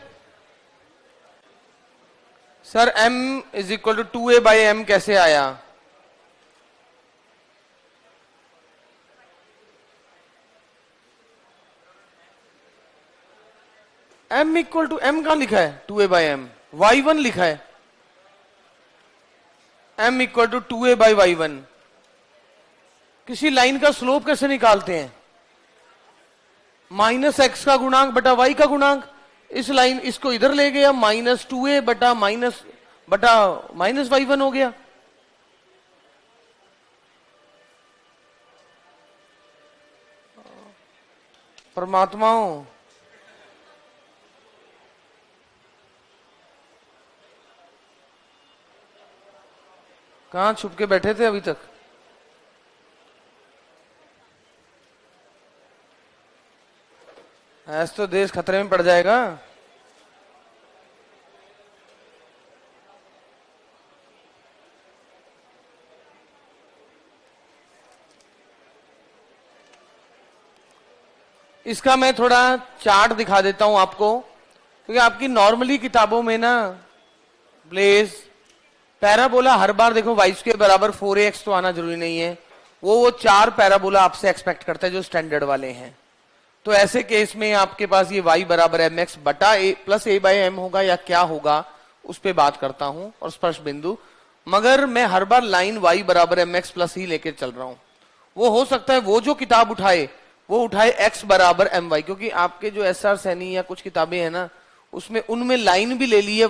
sir. m is equal to 2a/m कैसे आया? m इक्वल टू m कहां लिखा है? 2a/m y1 लिखा है। m equal to 2a/y1। किसी लाइन का स्लोप कैसे निकालते हैं? -x का गुणांक बटा y का गुणांक। इस लाइन, इसको इधर ले गया, -2a बटा -y1 हो गया। परमात्माओं, कहां छुप के बैठे थे अभी तक? ऐसे तो देश खतरे में पड़ जाएगा। इसका मैं थोड़ा चार्ट दिखा देता हूं आपको, क्योंकि आपकी नॉर्मली किताबों में ना प्लीज पैराबोला हर बार देखो वाई स्क्वायर बराबर 4ax तो आना जरूरी नहीं है। वो 4 पैराबोला आपसे एक्सपेक्ट करता है जो स्टैंडर्ड वाले हैं। तो ऐसे केस में आपके पास ये y बराबर mx बटा a प्लस a/m होगा या क्या होगा, उस पर बात करता हूं, और स्पर्श बिंदु। मगर मैं हर बार लाइन y बराबर mx प्लस ही लेके चल रहा हूं। वो हो सकता है वो जो किताब उठाए वो उठाए x बराबर my, क्योंकि आपके जो SR सैनी या कुछ किताबें हैं ना, उसमें उनमें लाइन भी ले ली है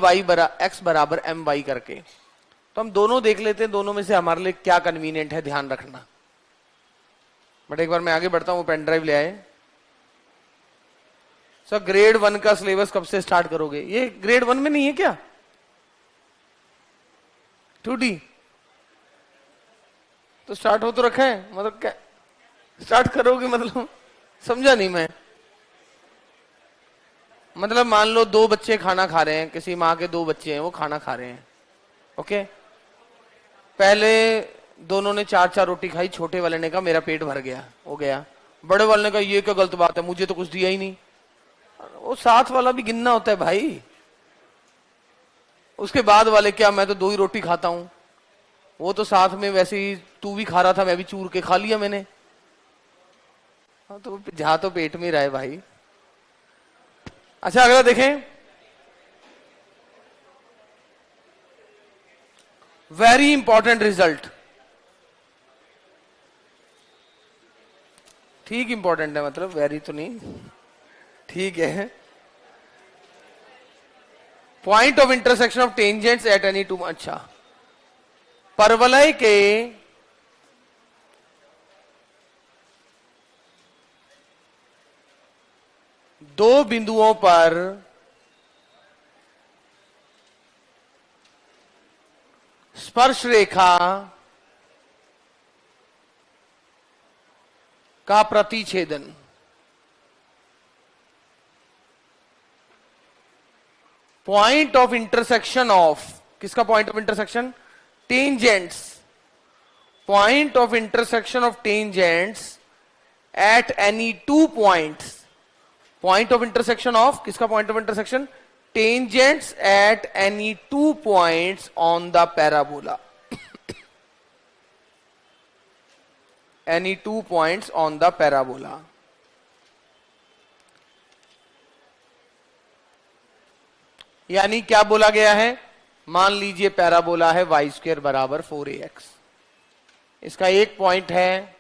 x बराबर my करके। तो हम दोनों देख लेते हैं, दोनों में से हमारे लिए क्या कन्वीनियंट है, ध्यान रखना। बट एक बार मैं आगे बढ़ता हूं, पेन ड्राइव ले आए। सर ग्रेड 1 का सिलेबस कब से स्टार्ट करोगे? ये ग्रेड 1 में नहीं है क्या? 2D तो स्टार्ट हो तो रखा है, मतलब क्या स्टार्ट करोगे? मतलब समझा नहीं मैं। मतलब मान लो 2 बच्चे खाना खा रहे हैं, किसी माँ के 2 बच्चे हैं, वो खाना खा रहे हैं। ओके, पहले दोनों ने 4-4 रोटी खाई, छोटे वाले ने कहा मेरा पेट भर गया, हो गया। बड़े वाले ने कहा ये क्या गलत बात है, मुझे तो कुछ दिया ही नहीं। वो साथ वाला भी गिनना होता है भाई। उसके बाद वाले क्या, मैं तो 2 ही रोटी खाता हूं। वो तो साथ में वैसे ही तू भी खा रहा था, मैं भी चूर के खा लिया मैंने। तो जहां तो पेट में रहे भाई। अच्छा अगला देखें, वेरी इंपॉर्टेंट रिजल्ट। ठीक इंपॉर्टेंट है, मतलब वेरी तो नहीं, ठीक है। Point of intersection of tangents at any two. अच्छा, परवलय के दो बिंदुओं पर स्पर्श रेखा का प्रतिच्छेदन। पॉइंट ऑफ इंटरसेक्शन ऑफ, किसका point of intersection? Tangents. Point of intersection of tangents at any 2 points. Point of intersection of, किसका point of intersection? Tangents at any 2 points on the parabola. Any 2 points on the parabola. यानी क्या बोला गया है? मान लीजिए parabola है Y square बराबर 4ax। इसका एक पॉइंट है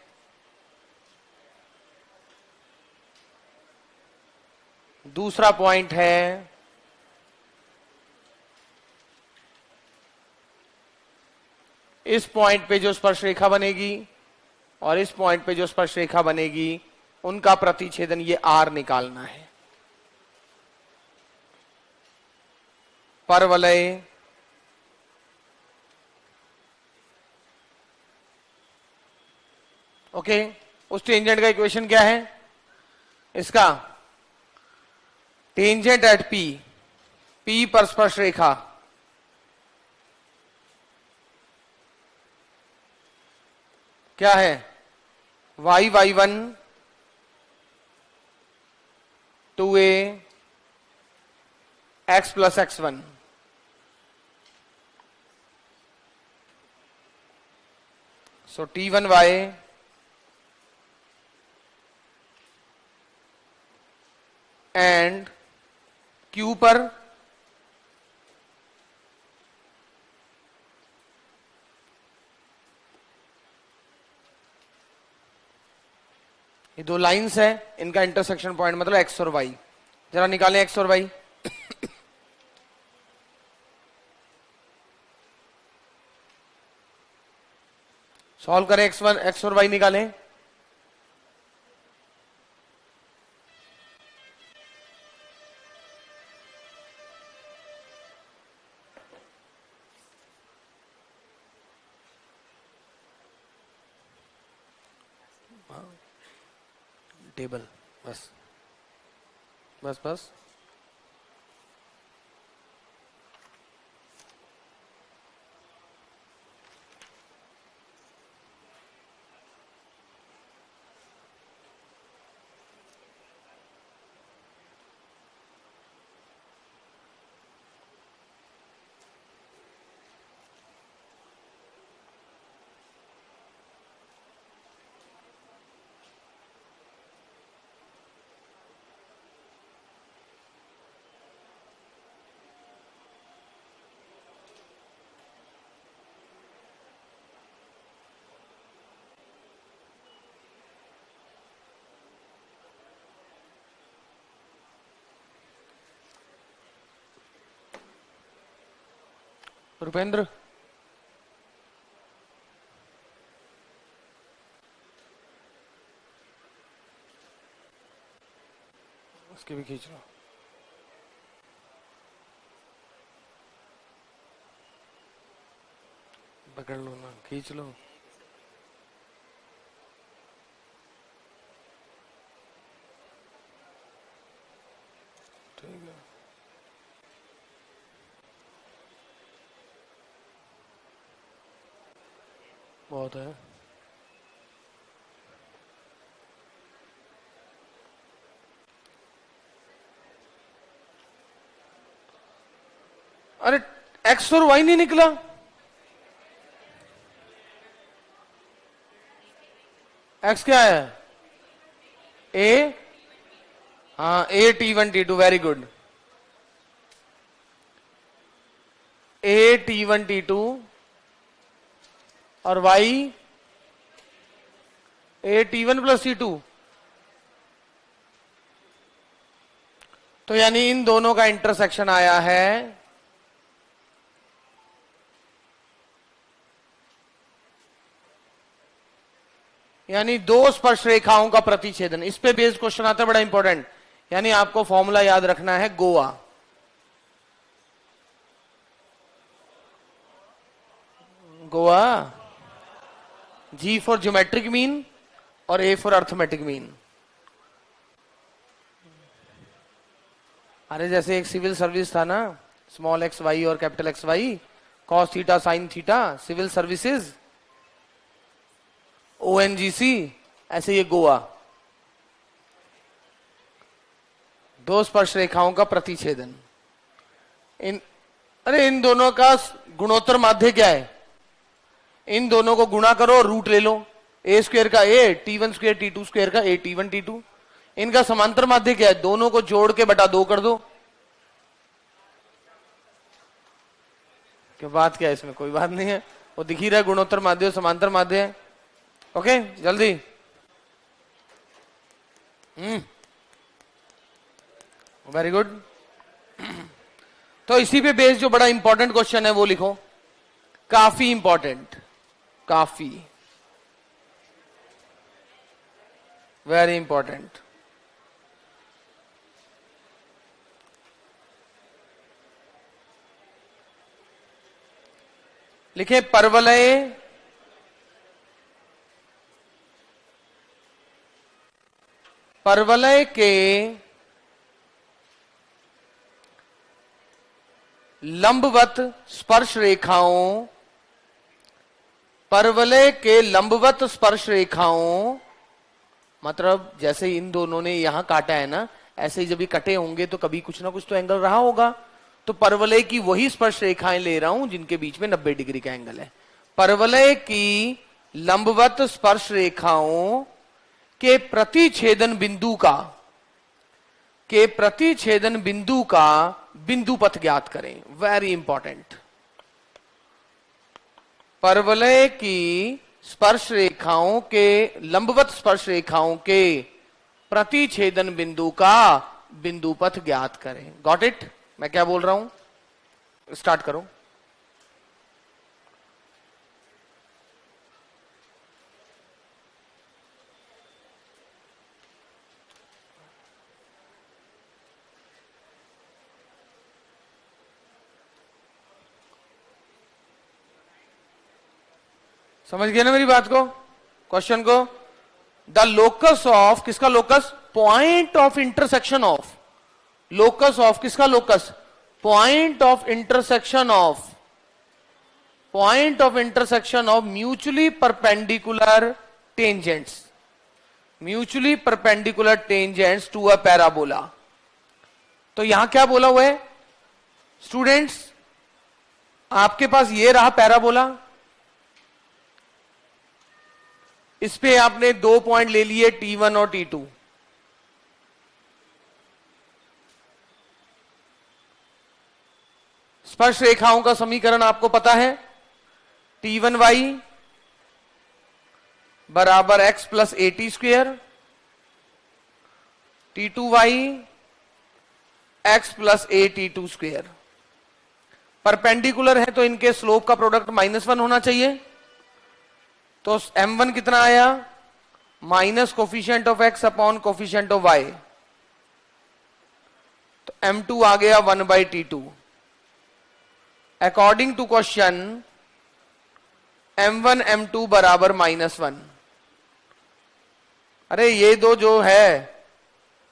दूसरा पॉइंट है इस पॉइंट पे जो स्पर्श रेखा बनेगी, और इस पॉइंट पे जो स्पर्श रेखा बनेगी उनका प्रतिच्छेदन, ये आर निकालना है। परवलय ओके, उस टेंजेंट का इक्वेशन क्या है इसका? टेंजेंट एट पी, पी पर स्पर्श रेखा क्या है? y1 2a x plus x1। So t1y and q पर ये दो लाइंस है, इनका इंटरसेक्शन पॉइंट मतलब x और y। जरा निकालें x और y। सॉल्व करें, x और y निकालें। टेबल बस बस बस। रुपेंद्र उसके भी खींच लो। पकड़ लो ना, खींच लो। ठीक है, बहुत है। अरे एक्स और वाई नहीं निकला। एक्स क्या है? ए, हाँ A T1 T2, very good. A T1 T2 और y A T1 plus T2। तो यानी इन दोनों का इंटरसेक्शन आया है यानी दो स्पर्श रेखाओं का प्रतिच्छेदन। इस पे बेस्ड क्वेश्चन आता है, बड़ा इंपॉर्टेंट। यानी आपको फॉर्मूला याद रखना है Goa. Goa, G for geometric mean और A फॉर अर्थमेटिक मीन। अरे जैसे एक सिविल सर्विस था ना, स्मॉल एक्स वाई और capital X Y, cos theta sine theta, civil services ONGC, ऐसे ये गोवा। दो स्पर्श रेखाओं का प्रतिच्छेदन। इन दोनों का गुणोत्तर माध्य क्या है? इन दोनों को गुणा करो और रूट ले लो। A स्क्वायर का A, T1 square T2 square का A T1 T2। इनका समांतर माध्य क्या है? दोनों को जोड़ के बटा 2 कर दो। क्या बात क्या है इसमें? कोई बात नहीं है, वो दिख ही रहा है, गुणोत्तर माध्य और समांतर माध्य है। ओके, जल्दी। Very good. तो इसी पे बेस जो बड़ा इंपॉर्टेंट क्वेश्चन है वो लिखो, काफी इंपॉर्टेंट, काफी। Very important. लिखे परवलय परवलय के लंबवत स्पर्श रेखाओं, परवलय के लंबवत स्पर्श रेखाओं, मतलब जैसे इन दोनों ने यहां काटा है ना, ऐसे ही जब ये कटे होंगे तो कभी कुछ ना कुछ तो एंगल रहा होगा। तो परवलय की वही स्पर्श रेखाएं ले रहा हूं जिनके बीच में 90 डिग्री का एंगल है। परवलय की लंबवत स्पर्श रेखाओं के प्रतिछेदन बिंदु का बिंदु पथ ज्ञात करें। Very important. परवलय की स्पर्श रेखाओं के लंबवत स्पर्श रेखाओं के प्रतिछेदन बिंदु का बिंदु पथ ज्ञात करें। Got it? मैं क्या बोल रहा हूं? स्टार्ट करो। समझ गए ना मेरी बात को, क्वेश्चन को? द लोकस ऑफ, किसका locus? Point of intersection of, locus of किसका locus? Point of intersection of mutually perpendicular tangents, mutually perpendicular tangents to a parabola. तो यहां क्या बोला हुआ है स्टूडेंट्स? आपके पास ये रहा पैराबोला, इस पे आपने 2 पॉइंट ले लिए T1 और T2। स्पर्श रेखाओं का समीकरण आपको पता है, T1y बराबर x plus AT square, T2y x plus AT2 square. Perpendicular है तो इनके स्लोप का प्रोडक्ट -1 होना चाहिए। तो m1 कितना आया? Minus coefficient of x upon coefficient of y। तो m2 आ गया 1/T2। According to question m1 m2 बराबर -1। अरे ये दो जो है,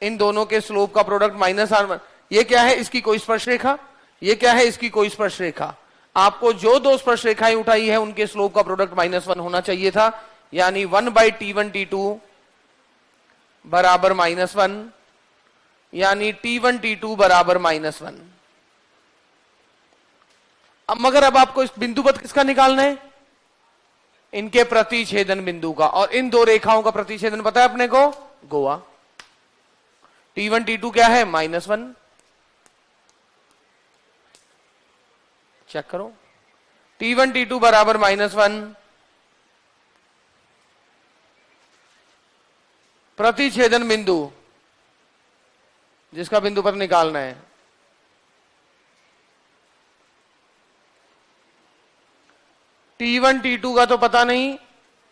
इन दोनों के स्लोप का प्रोडक्ट -1। ये क्या है? इसकी कोई स्पर्श रेखा। ये क्या है? इसकी कोई स्पर्श रेखा। आपको जो दो स्पर्श रेखाएं उठाई है उनके स्लोप का प्रोडक्ट -1 होना चाहिए था, यानी 1/T1 T2 बराबर -1, यानी T1 T2 बराबर -1। अब मगर अब आपको इस बिंदु पथ किसका निकालना है? इनके प्रतिछेदन बिंदु का। और इन दो रेखाओं का प्रतिछेदन पता है अपने को? गोआ। T1 T2 क्या है? -1। चेक करो, T1 T2 बराबर -1। प्रतिछेदन बिंदु जिसका बिंदु पर निकालना है, T1 T2 का तो पता नहीं,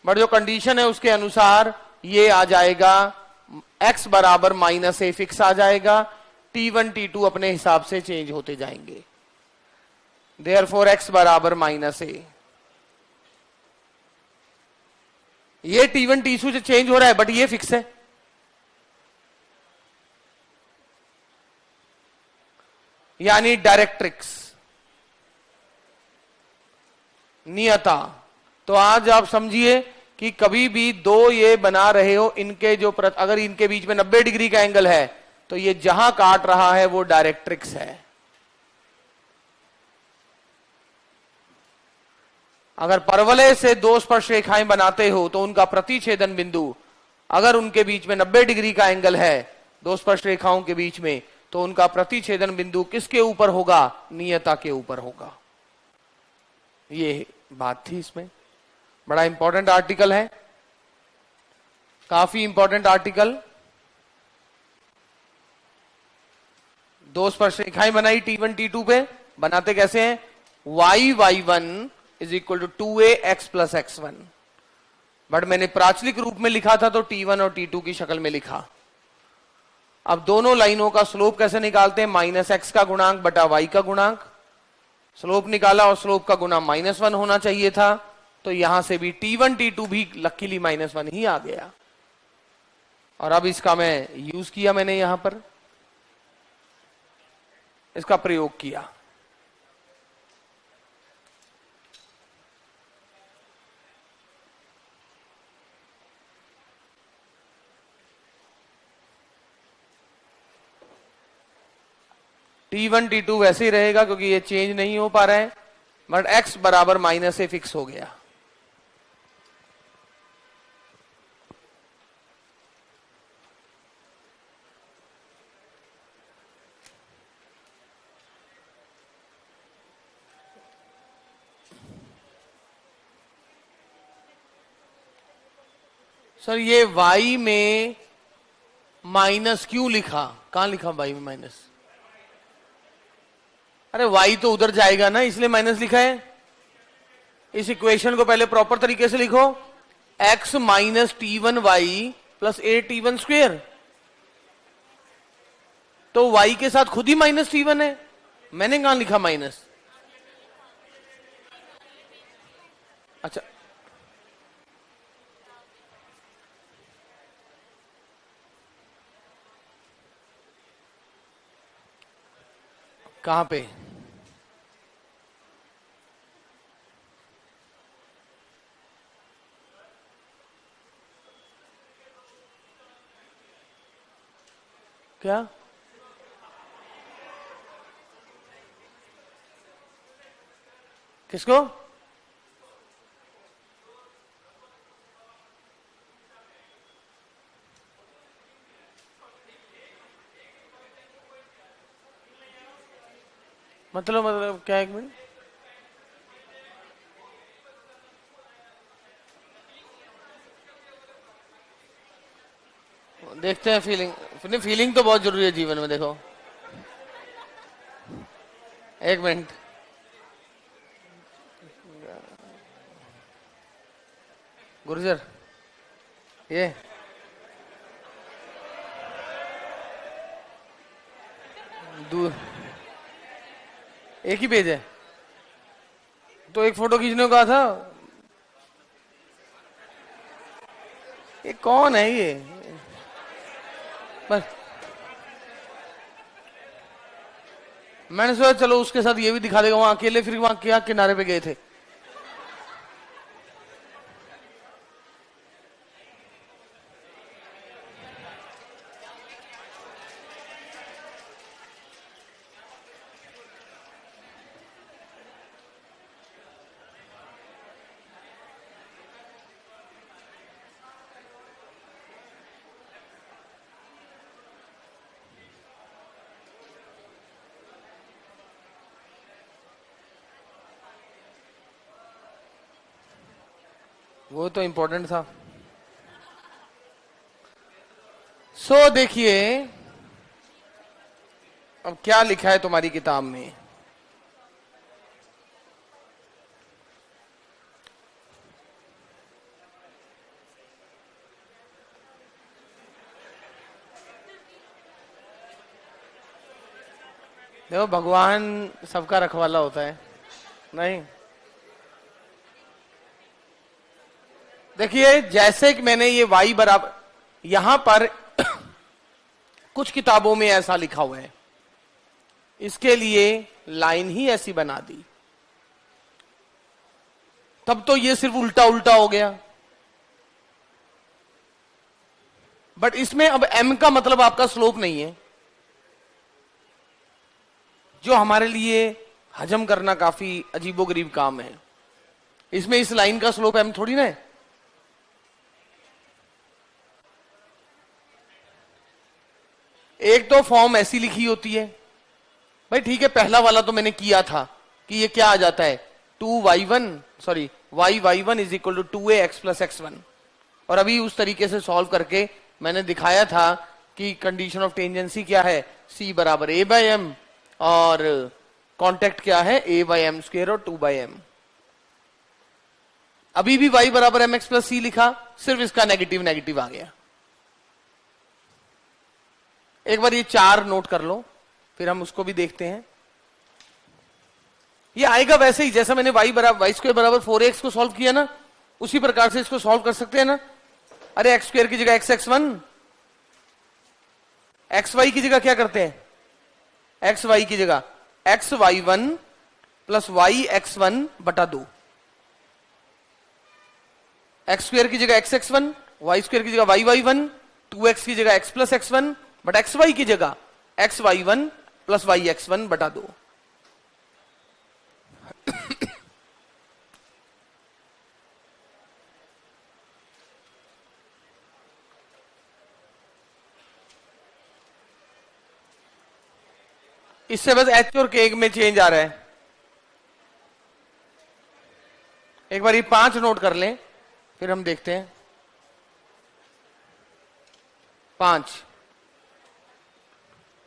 बट जो कंडीशन है उसके अनुसार ये आ जाएगा x बराबर -a फिक्स आ जाएगा। T1 T2 अपने हिसाब से चेंज होते जाएंगे। Therefore x बराबर -a। ये T1 T2 से चेंज हो रहा है बट ये फिक्स है। यानी डायरेक्ट्रिक्स, नियता। तो आज आप समझिए कि कभी भी दो ये बना रहे हो, इनके जो अगर इनके बीच में 90 डिग्री का एंगल है तो ये जहां काट रहा है वो डायरेक्ट्रिक्स है। अगर परवलय से दो स्पर्श रेखाएं बनाते हो तो उनका प्रतिछेदन बिंदु, अगर उनके बीच में 90 डिग्री का एंगल है दो स्पर्श रेखाओं के बीच में, तो उनका प्रतिछेदन बिंदु किसके ऊपर होगा? नियता के ऊपर होगा। ये बात थी इसमें। बड़ा इंपॉर्टेंट आर्टिकल है, काफी इंपॉर्टेंट आर्टिकल। दो स्पर्श रेखाएं बनाई T1 T2 पे, बनाते कैसे हैं? y1 is equal to 2a x plus x1। But मैंने प्राचलिक रूप में लिखा था तो T1 और T2 की शक्ल में लिखा। अब दोनों लाइनों का स्लोप कैसे निकालते हैं? -x का गुणांक बटा y का गुणांक। स्लोप निकाला और स्लोप का गुना -1 होना चाहिए था, तो यहां से भी T1 T2 भी लकीली -1 ही आ गया। और अब इसका मैं यूज किया, मैंने यहां पर इसका प्रयोग किया। T1 T2 वैसे ही रहेगा क्योंकि ये चेंज नहीं हो पा रहा है, बट x बराबर माइनस से फिक्स हो गया। सर ये y में माइनस क्यों लिखा? कहां लिखा y में माइनस? अरे y तो उधर जाएगा ना, इसलिए माइनस लिखा है। इस इक्वेशन को पहले प्रॉपर तरीके से लिखो, x minus T1y plus a T1 square. तो y के साथ खुद ही -T1 है, मैंने कहां लिखा माइनस? अच्छा, कहां पे? क्या? किसको? मतलब क्या? एक मिनट, देखते हैं। फीलिंग तो बहुत जरूरी है जीवन में। देखो, एक मिनट, गुर्जर, ये दूर एक ही पेज है तो एक फोटो खींचने को कहा था। ये कौन है ये? बस मैंने सोचा चलो उसके साथ ये भी दिखा देगा, वहां अकेले फिर वहां क्या किनारे पे गए थे। वो तो इंपॉर्टेंट था। सो देखिए अब क्या लिखा है तुम्हारी किताब में। देखो, भगवान सबका रखवाला होता है नहीं। देखिए, जैसे कि मैंने ये y बराबर, यहां पर कुछ किताबों में ऐसा लिखा हुआ है, इसके लिए लाइन ही ऐसी बना दी, तब तो ये सिर्फ उल्टा उल्टा हो गया। बट इसमें अब m का मतलब आपका स्लोप नहीं है, जो हमारे लिए हजम करना काफी अजीबोगरीब काम है। इसमें इस लाइन का स्लोप m थोड़ी ना है। एक तो फॉर्म ऐसी लिखी होती है भाई, ठीक है, पहला वाला तो मैंने किया था कि ये क्या आ जाता है, 2y1 is equal to 2ax plus x1। और अभी उस तरीके से सॉल्व करके मैंने दिखाया था कि कंडीशन ऑफ टेंजेंसी क्या है, c बराबर a बाई एम, और कांटेक्ट क्या है, a बाई एम स्क्वायर और 2 बाई एम। अभी भी y बराबर एम एक्स प्लस सी लिखा, सिर्फ इसका नेगेटिव नेगेटिव आ गया। एक बार ये 4 नोट कर लो, फिर हम उसको भी देखते हैं। ये आएगा वैसे ही जैसा मैंने वाई स्क्वायर बराबर 4x को सॉल्व किया ना, उसी प्रकार से इसको सॉल्व कर सकते हैं ना। अरे एक्स स्क्वायर की जगह x x one, x y की जगह क्या करते हैं, एक्स वाई की जगह x y one plus y x one बटा 2, एक्स स्क्वायर की जगह x x one, y square की जगह वाई वाई वन, 2x की जगह x plus x one, but x y की जगह x y one plus y x one बटा 2। इससे बस एच और के में चेंज आ रहा है। एक बार ये 5 नोट कर लें, फिर हम देखते हैं। 5,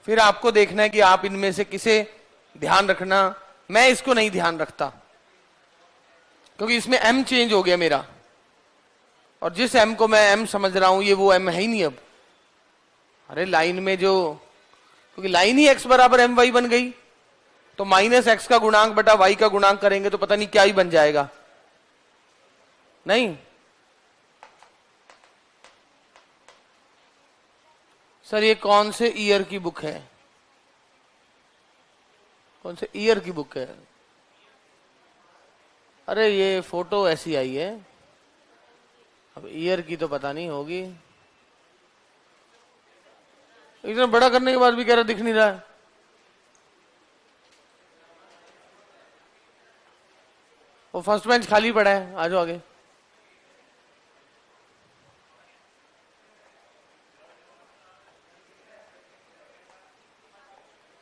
फिर आपको देखना है कि आप इनमें से किसे ध्यान रखना। मैं इसको नहीं ध्यान रखता क्योंकि इसमें m चेंज हो गया मेरा, और जिस m को मैं m समझ रहा हूं ये वो m है ही नहीं अब। अरे लाइन में जो, क्योंकि लाइन ही x बराबर एम वाई बन गई, तो माइनस एक्स का गुणांक बटा y का गुणांक करेंगे तो पता नहीं क्या ही बन जाएगा। नहीं सर, ये कौन से ईयर की बुक है, कौन से ईयर की बुक है? अरे ये फोटो ऐसी आई है, अब ईयर की तो पता नहीं होगी। इतना बड़ा करने के बाद भी कह रहा दिख नहीं रहा है। वो फर्स्ट बेंच खाली पड़ा है, आ जाओ आगे।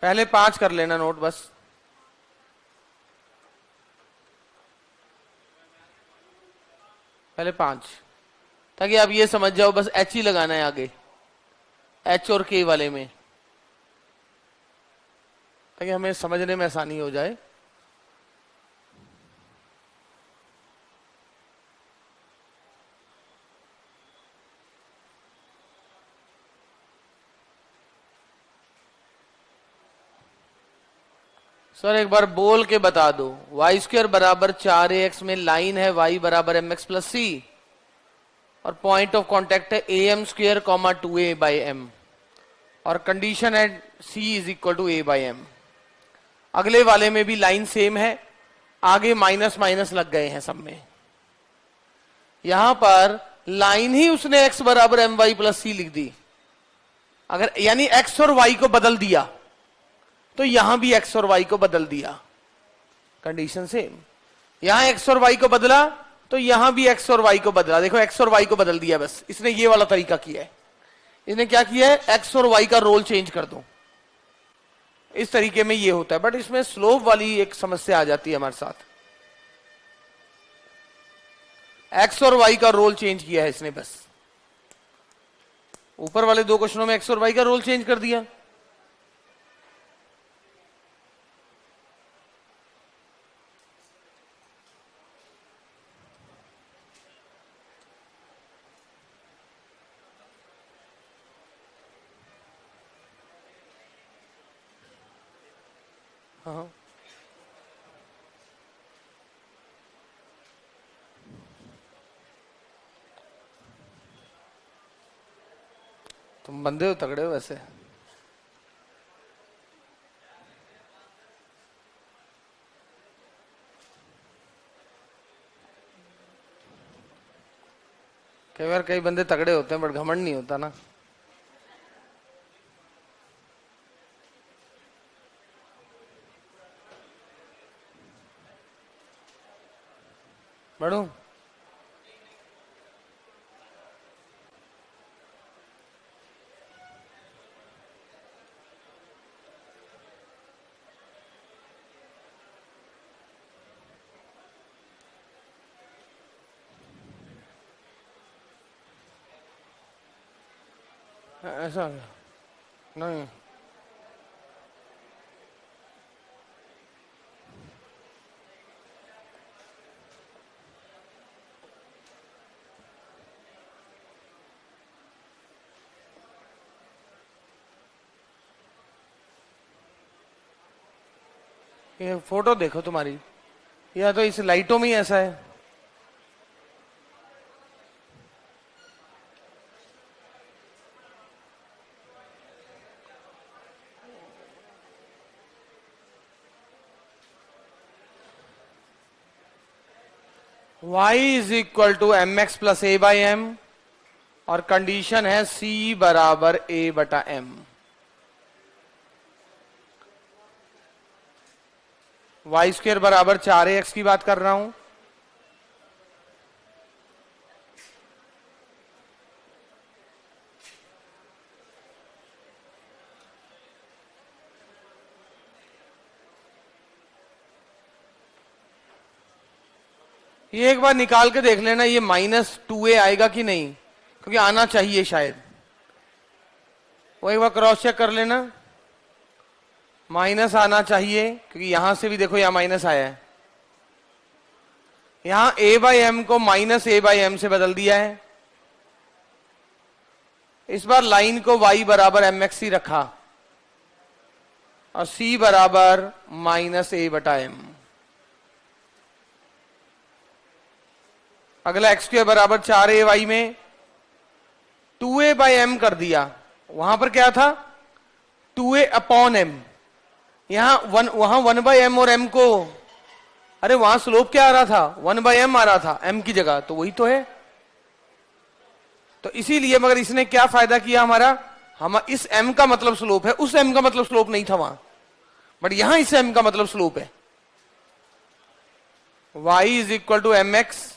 पहले 5 कर लेना नोट बस। पहले 5, ताकि आप ये समझ जाओ बस एच ही लगाना है आगे, एच और के वाले में, ताकि हमें समझने में आसानी हो जाए। सर एक बार बोल के बता दो, वाई स्क्वायर बराबर 4ax में लाइन है y बराबर एम एक्स प्लस सी, और पॉइंट ऑफ कांटेक्ट है a m square comma 2a by m, और कंडीशन है c is equal to a by m. अगले वाले में भी लाइन सेम है, आगे माइनस माइनस लग गए हैं सब में। यहां पर लाइन ही उसने x बराबर एम वाई प्लस सी लिख दी, अगर यानी x और y को बदल दिया तो यहां भी x और y को बदल दिया, कंडीशन सेम। यहां x और y को बदला तो यहां भी x और y को बदला। देखो x और y को बदल दिया, बस इसने ये वाला तरीका किया है। इसने क्या किया है, x और y का रोल चेंज कर दो, इस तरीके में ये होता है। बट इसमें स्लोप वाली एक समस्या आ जाती है हमारे साथ। x और y का रोल चेंज किया है इसने, बस ऊपर वाले 2 क्वेश्चनों में x और y का रोल चेंज कर दिया। हाँ, तुम बंदे हो तगड़े हो वैसे। कई बार कई बंदे तगड़े होते हैं बट घमंड नहीं होता ना। बढ़ू ऐसा नहीं, ये फोटो देखो तुम्हारी, या तो इस लाइटों में ही ऐसा है। y is equal to M x plus A by m, और कंडीशन है c बराबर a बटा m। वाई स्क्वेयर बराबर 4ax की बात कर रहा हूं। ये एक बार निकाल के देख लेना, ये -2a आएगा कि नहीं, क्योंकि आना चाहिए शायद। वो एक बार क्रॉस चेक कर लेना, माइनस आना चाहिए, क्योंकि यहां से भी देखो यहां माइनस आया है। यहां a बाई एम को -a बाई एम से बदल दिया है। इस बार लाइन को y बराबर एम एक्स ही रखा, और c बराबर -a बटा एम। अगला एक्स स्क्वायर बराबर 4ay में 2a बाई एम कर दिया। वहां पर क्या था, 2a अपॉन एम। वहां 1 बाई एम और m को, अरे वहां स्लोप क्या आ रहा था, 1 बाई एम आ रहा था m की जगह, तो वही तो है। तो इसीलिए, मगर इसने क्या फायदा किया हमारा, हम इस m का मतलब स्लोप है, उस m का मतलब स्लोप नहीं था वहां, बट यहां इस m का मतलब स्लोप है। y is equal to M x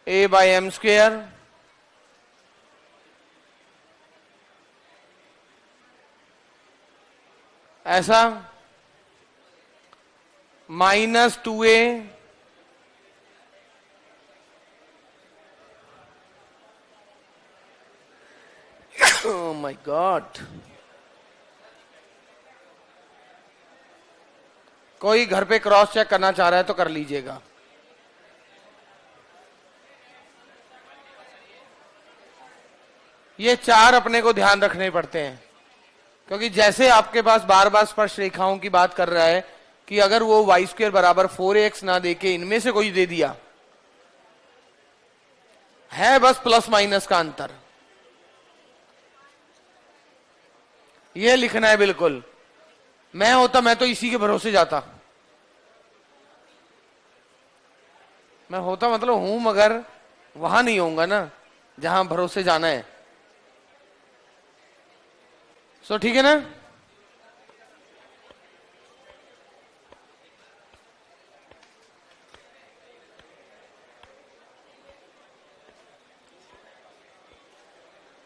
a by m square ऐसा, -2a oh my god। कोई घर पे क्रॉस चेक करना चाह रहा है तो कर लीजिएगा। ये 4 अपने को ध्यान रखने पड़ते हैं, क्योंकि जैसे आपके पास बार बार स्पर्श रेखाओं की बात कर रहा है कि अगर वो वाई स्क्वेयर बराबर 4ax ना देके इनमें से कोई दे दिया है, बस प्लस माइनस का अंतर, ये लिखना है बिल्कुल। मैं होता मैं तो इसी के भरोसे जाता, मैं होता मतलब हूं, मगर वहां नहीं होऊंगा ना जहां भरोसे जाना है। सो ठीक है ना।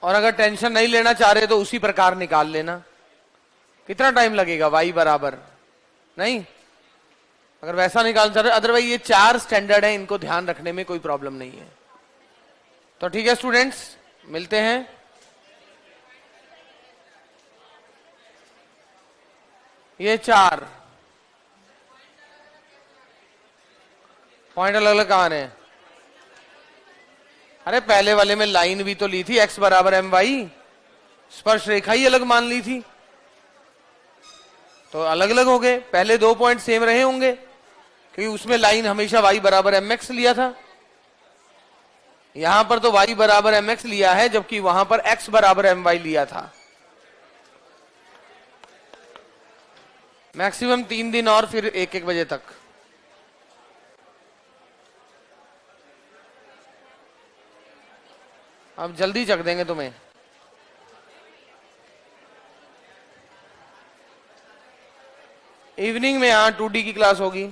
और अगर टेंशन नहीं लेना चाह रहे तो उसी प्रकार निकाल लेना। कितना टाइम लगेगा, y बराबर नहीं, अगर वैसा निकाल चाह रहे, अदरवाइज ये 4 स्टैंडर्ड है, इनको ध्यान रखने में कोई प्रॉब्लम नहीं है। तो ठीक है स्टूडेंट्स, मिलते हैं। ये 4 पॉइंट अलग अलग कहां है। अरे पहले वाले में लाइन भी तो ली थी, x बराबर एम वाई, स्पर्श रेखा ही अलग मान ली थी, तो अलग अलग हो गए। पहले 2 पॉइंट सेम रहे होंगे, क्योंकि उसमें लाइन हमेशा y बराबर एम एक्स लिया था। यहां पर तो y बराबर एम एक्स लिया है, जबकि वहां पर x बराबर एम वाई लिया था। मैक्सिमम 3 दिन और फिर 1-1 बजे तक। अब जल्दी चक देंगे तुम्हें। इवनिंग में यहाँ 2D की क्लास होगी।